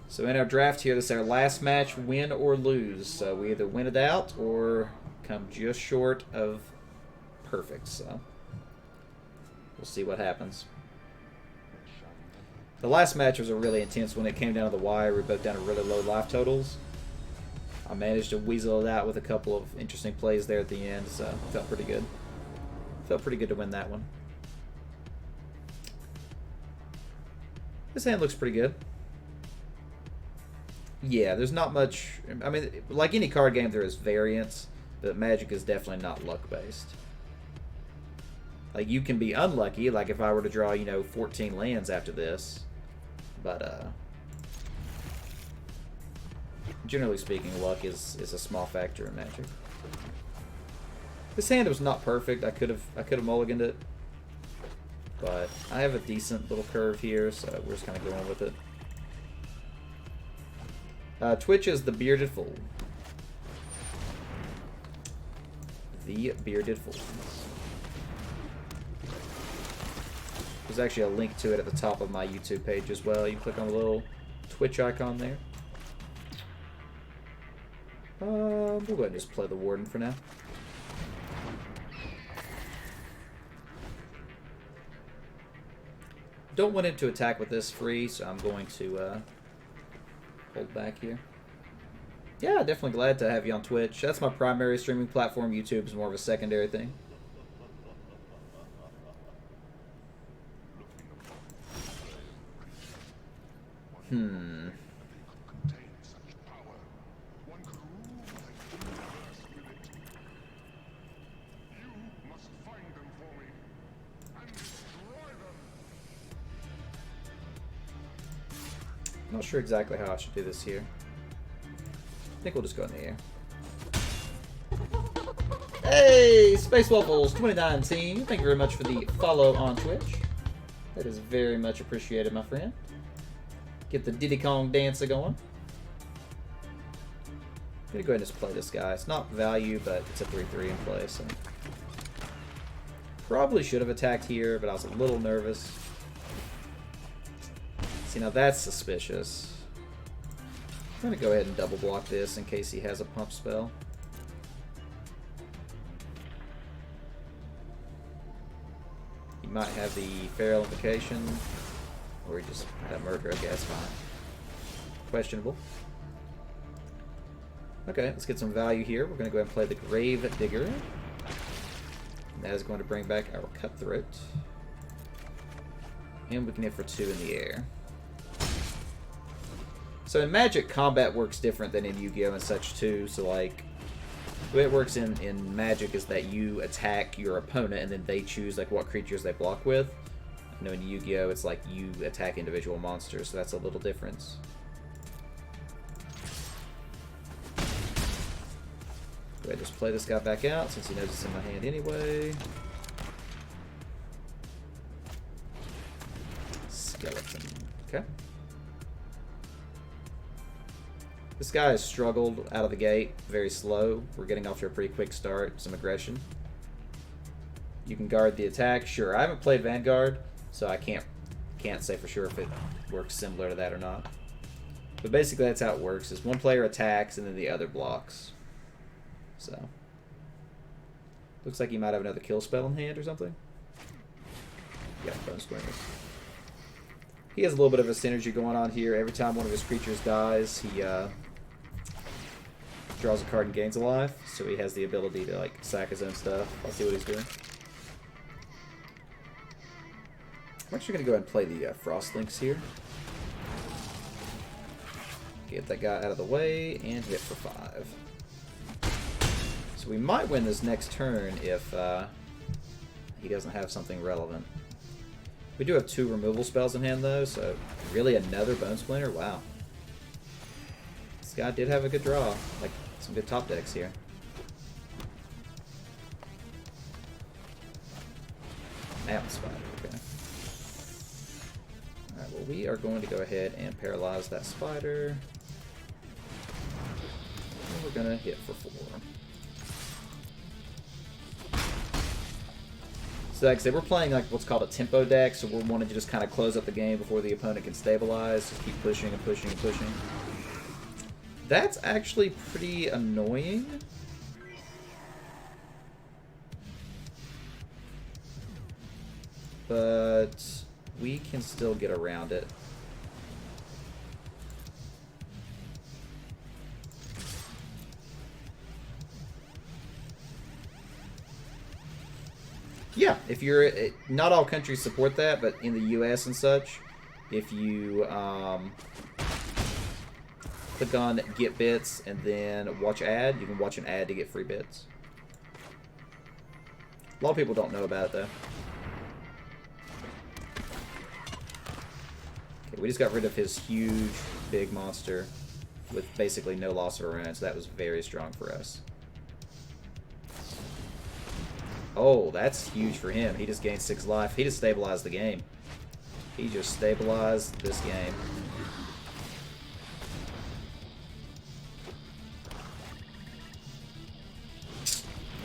So in our draft here, this is our last match, win or lose. So we either win it out or come just short of perfect. So we'll see what happens. The last match was a really intense one. It came down to the wire. We were both down to really low life totals. I managed to weasel it out with a couple of interesting plays there at the end, so it felt pretty good. Felt pretty good to win that one. This hand looks pretty good. Yeah, there's not much... I mean, like any card game, there is variance, but Magic is definitely not luck-based. Like, you can be unlucky, like if I were to draw, you know, 14 lands after this, but, generally speaking, luck is a small factor in Magic. This hand was not perfect. I could have mulliganed it, but I have a decent little curve here, so we're just kind of going with it. Twitch is TheBeardedFool. TheBeardedFool. There's actually a link to it at the top of my YouTube page as well. You click on the little Twitch icon there. We'll go ahead and just play the Warden for now. Don't want it to attack with this free, so I'm going to hold back here. Yeah, definitely glad to have you on Twitch. That's my primary streaming platform. YouTube is more of a secondary thing. Not sure exactly how I should do this here. I think we'll just go in the air. Hey, Space Waffles 2019. Thank you very much for the follow on Twitch. That is very much appreciated, my friend. Get the Diddy Kong dancer going. I'm gonna go ahead and just play this guy. It's not value, but it's a 3/3 in play, so probably should have attacked here, but I was a little nervous. See, now that's suspicious. I'm going to go ahead and double block this in case he has a pump spell. He might have the Feral Invocation, or he just had Murder, I guess. Fine. Questionable. Okay, let's get some value here. We're going to go ahead and play the Grave Digger. And that is going to bring back our Cutthroat. And we can hit for 2 in the air. So in Magic, combat works different than in Yu-Gi-Oh! And such too. So like, the way it works in Magic is that you attack your opponent and then they choose like what creatures they block with. You know, in Yu-Gi-Oh! It's like you attack individual monsters, so that's a little difference. Go ahead and just play this guy back out since he knows it's in my hand anyway. Skeleton. Okay. This guy has struggled out of the gate, very slow. We're getting off to a pretty quick start, some aggression. You can guard the attack, sure. I haven't played Vanguard, so I can't say for sure if it works similar to that or not. But basically that's how it works, is one player attacks and then the other blocks. So, looks like he might have another kill spell in hand or something. Yeah, Bone Swingers. He has a little bit of a synergy going on here. Every time one of his creatures dies, he draws a card and gains a life, so he has the ability to like sack his own stuff. I'll see what he's doing. I'm actually going to go ahead and play the Frost Links here. Get that guy out of the way and hit for 5. So we might win this next turn if he doesn't have something relevant. We do have 2 removal spells in hand though, so really another Bone Splinter? Wow. This guy did have a good draw. Like, some good top decks here. Mountain Spider, okay. Alright, well we are going to go ahead and paralyze that spider. And we're going to hit for 4. So like I said, we're playing like what's called a tempo deck, so we're wanting to just kind of close up the game before the opponent can stabilize. Just keep pushing and pushing and pushing. That's actually pretty annoying. But we can still get around it. Yeah, if you're... Not all countries support that, but in the US and such, if you click on Get Bits and then watch ad, you can watch an ad to get free bits. A lot of people don't know about it, though. Okay, we just got rid of his huge, big monster with basically no loss of our own, so that was very strong for us. Oh, that's huge for him. He just gained 6 life. He just stabilized the game. He just stabilized this game.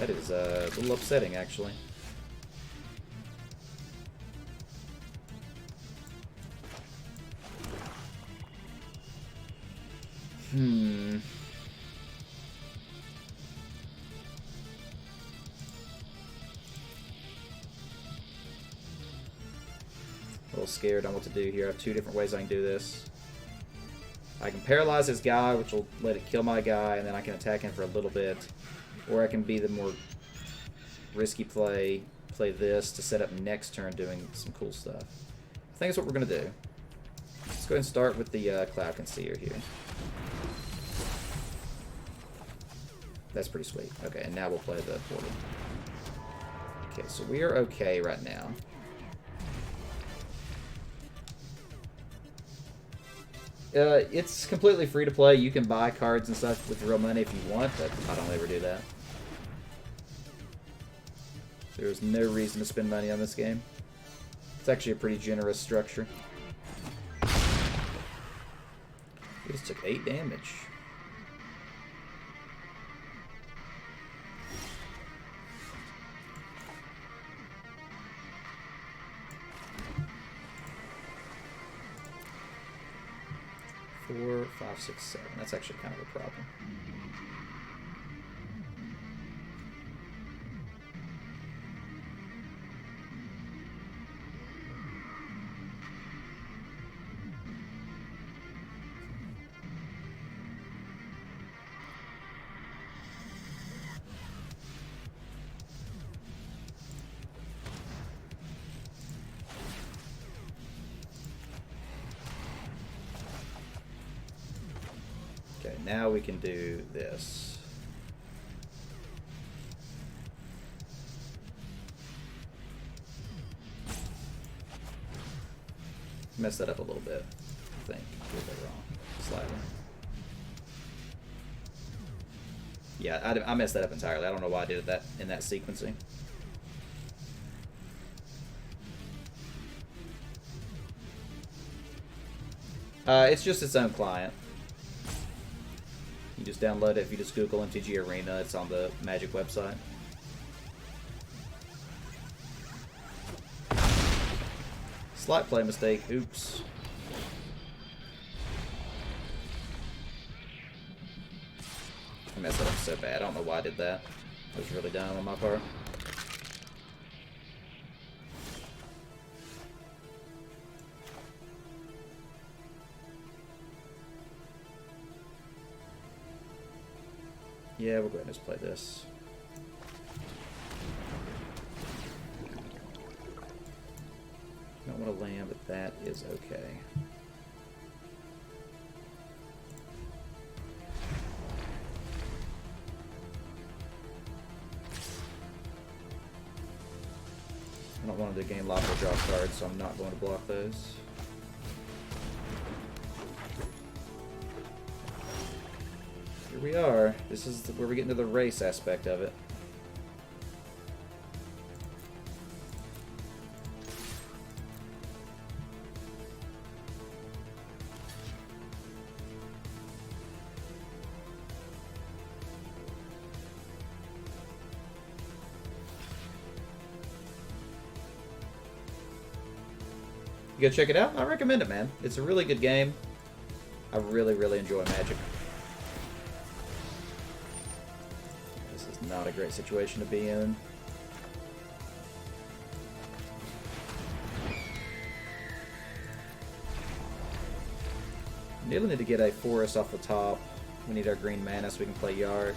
That is a little upsetting, actually. A little scared on what to do here. I have 2 different ways I can do this. I can paralyze his guy, which will let it kill my guy, and then I can attack him for a little bit. Or I can be the more risky play this to set up next turn doing some cool stuff. I think that's what we're going to do. Let's go ahead and start with the Cloud Concealer here. That's pretty sweet. Okay, and now we'll play the portal. Okay, so we are okay right now. It's completely free to play. You can buy cards and stuff with real money if you want, but I don't ever do that. There's no reason to spend money on this game. It's actually a pretty generous structure. We just took 8 damage. Four, 5, 6, 7. That's actually kind of a problem. Okay, now we can do this. Messed that up a little bit, I think. A little bit wrong. Slightly. Yeah, I messed that up entirely. I don't know why I did that in that sequencing. It's just its own client. You just download it if you just Google MTG Arena. It's on the Magic website. Slight play mistake. Oops. I messed that up so bad. I don't know why I did that. That was really dumb on my part. Yeah, we'll go ahead and just play this. Don't want to land, but that is okay. I don't want to gain lots of draw cards, so I'm not going to block those. Here we are. This is where we get into the race aspect of it. You go check it out. I recommend it, man. It's a really good game. I really, really enjoy Magic. This is not a great situation to be in. We really need to get a forest off the top. We need our green mana so we can play Yark.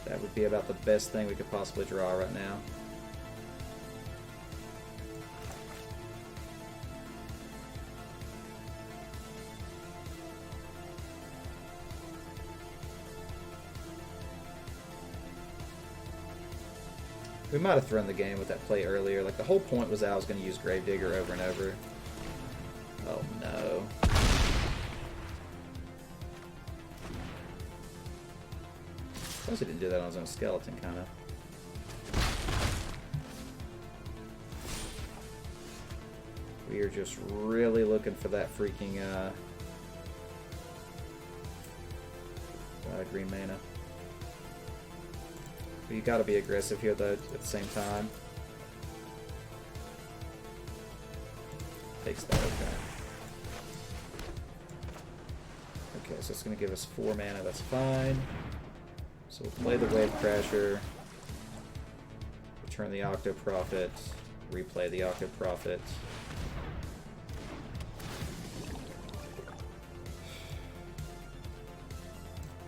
That would be about the best thing we could possibly draw right now. We might have thrown the game with that play earlier. Like, the whole point was that I was going to use Gravedigger over and over. Oh, no. Suppose he didn't do that on his own skeleton, kind of. We are just really looking for that freaking, green mana. But you gotta be aggressive here, though, at the same time. Takes that, okay. Okay, so it's gonna give us 4 mana, that's fine. So we'll play the Wave Crasher, return the Octo Prophet, replay the Octo Prophet.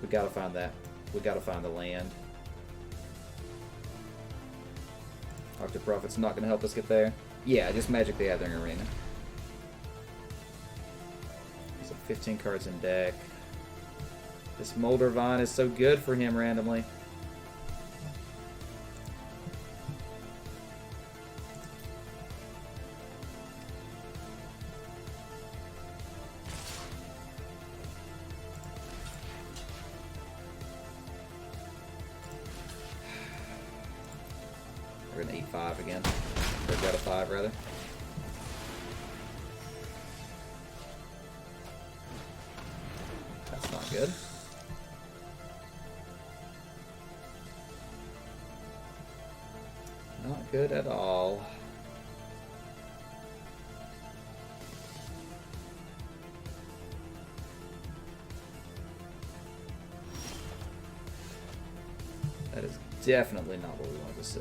We gotta find that. We gotta find the land. Octo Prophet's not gonna help us get there. Yeah, just Magic the Gathering Arena. There's 15 cards in deck. This Molder Vine is so good for him randomly. We're gonna eat 5 again. Or go to 5 rather. That's not good. Not good at all. That is definitely not what we want to see.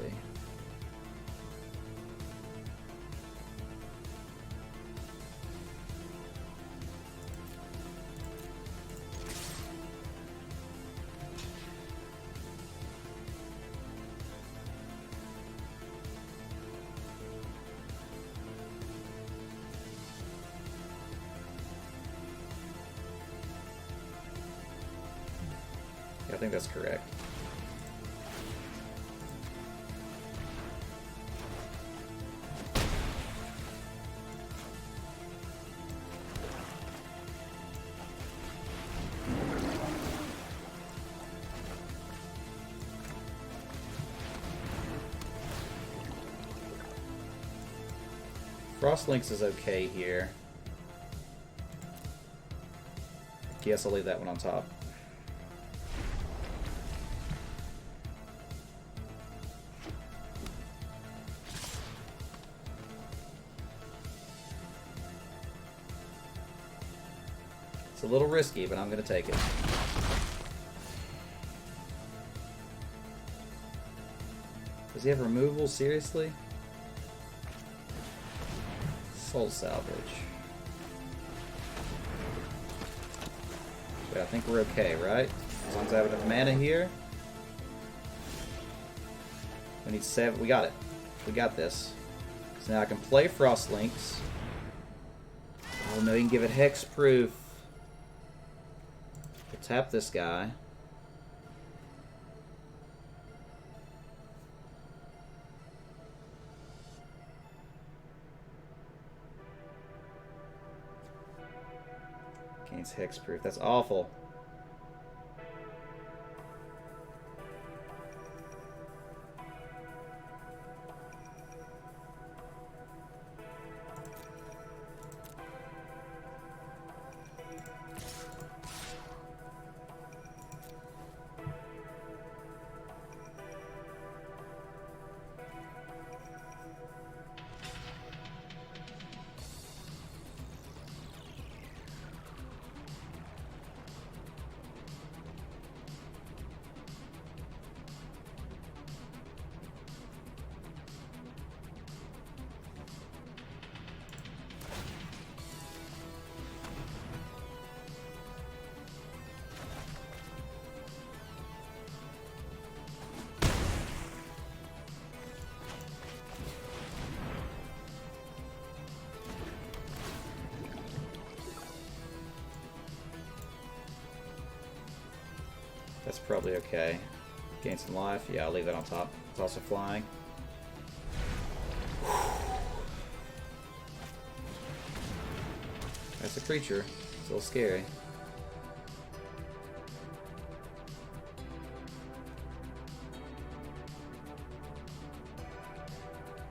I think that's correct. Frostlinks is okay here. Guess I'll leave that one on top. It's a little risky, but I'm going to take it. Does he have removal? Seriously? Soul Salvage. But I think we're okay, right? As long as I have enough mana here. We need 7. We got it. We got this. So now I can play Frostlinks. Oh no, you can give it Hexproof. We'll tap this guy. Gains Hexproof. That's awful. That's probably okay. Gain some life. Yeah, I'll leave that on top. It's also flying. That's a creature. It's a little scary.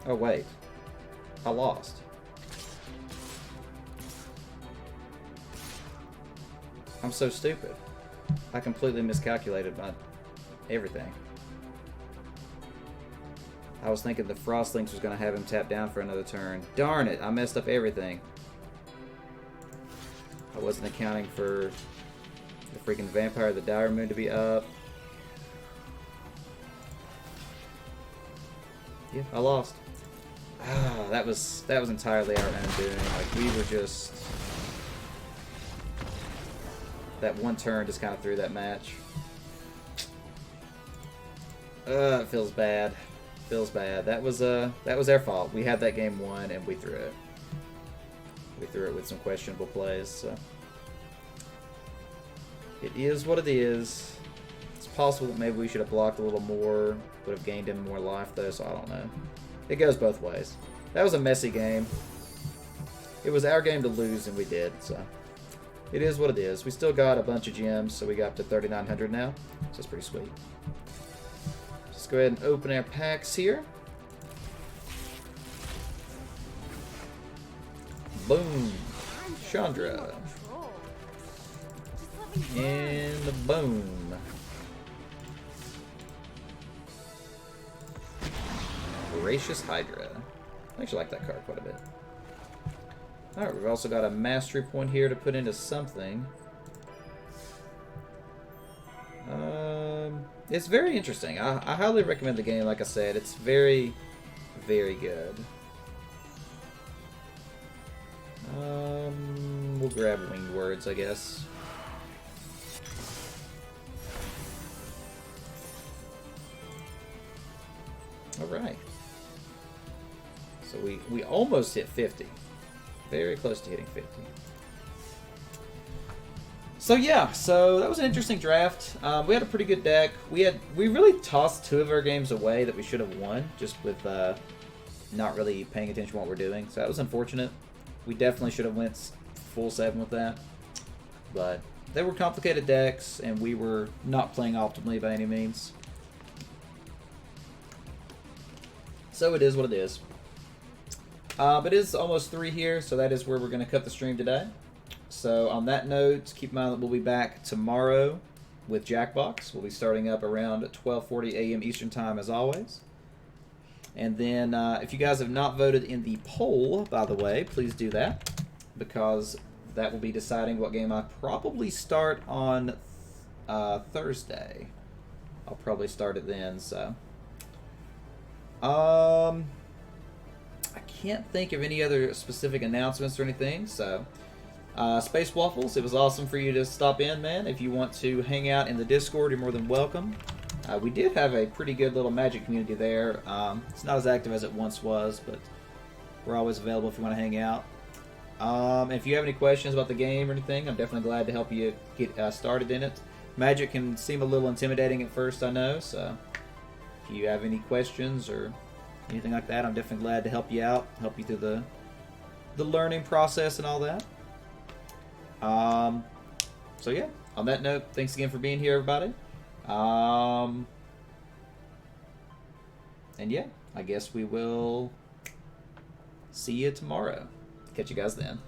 Oh, wait. I lost. I'm so stupid. I completely miscalculated my everything. I was thinking the Frostlings was going to have him tap down for another turn. Darn it, I messed up everything. I wasn't accounting for the freaking Vampire of the Dire Moon to be up. Yeah, I lost. Ah, that was entirely our own doing. Like, we were just... That one turn just kind of threw that match. It feels bad. Feels bad. That was our fault. We had that game won and we threw it. We threw it with some questionable plays, so it is what it is. It's possible that maybe we should have blocked a little more, would have gained him more life though, so I don't know. It goes both ways. That was a messy game. It was our game to lose and we did, so it is what it is. We still got a bunch of gems, so we got up to 3,900 now, so it's pretty sweet. Let's go ahead and open our packs here. Boom. Chandra. And the boom. Voracious Hydra. I actually like that card quite a bit. Alright, we've also got a mastery point here to put into something. It's very interesting. I highly recommend the game, like I said. It's very, very good. We'll grab Winged Words, I guess. Alright. So we almost hit 50. Very close to hitting 50. So yeah, so that was an interesting draft. We had a pretty good deck. We really tossed 2 of our games away that we should have won, just with not really paying attention to what we're doing. So that was unfortunate. We definitely should have went full 7 with that. But they were complicated decks, and we were not playing optimally by any means. So it is what it is. But it is almost 3 here, so that is where we're going to cut the stream today. So on that note, keep in mind that we'll be back tomorrow with Jackbox. We'll be starting up around 12:40 a.m. Eastern Time as always. And then if you guys have not voted in the poll, by the way, please do that, because that will be deciding what game I probably start on Thursday. I'll probably start it then, so... I can't think of any other specific announcements or anything, so... Space Waffles, it was awesome for you to stop in, man. If you want to hang out in the Discord, you're more than welcome. We did have a pretty good little Magic community there. It's not as active as it once was, but we're always available if you want to hang out. If you have any questions about the game or anything, I'm definitely glad to help you get started in it. Magic can seem a little intimidating at first, I know, so if you have any questions or anything like that, I'm definitely glad to help you out, help you through the learning process and all that. So yeah, on that note, thanks again for being here, everybody. And yeah, I guess we will see you tomorrow. Catch you guys then.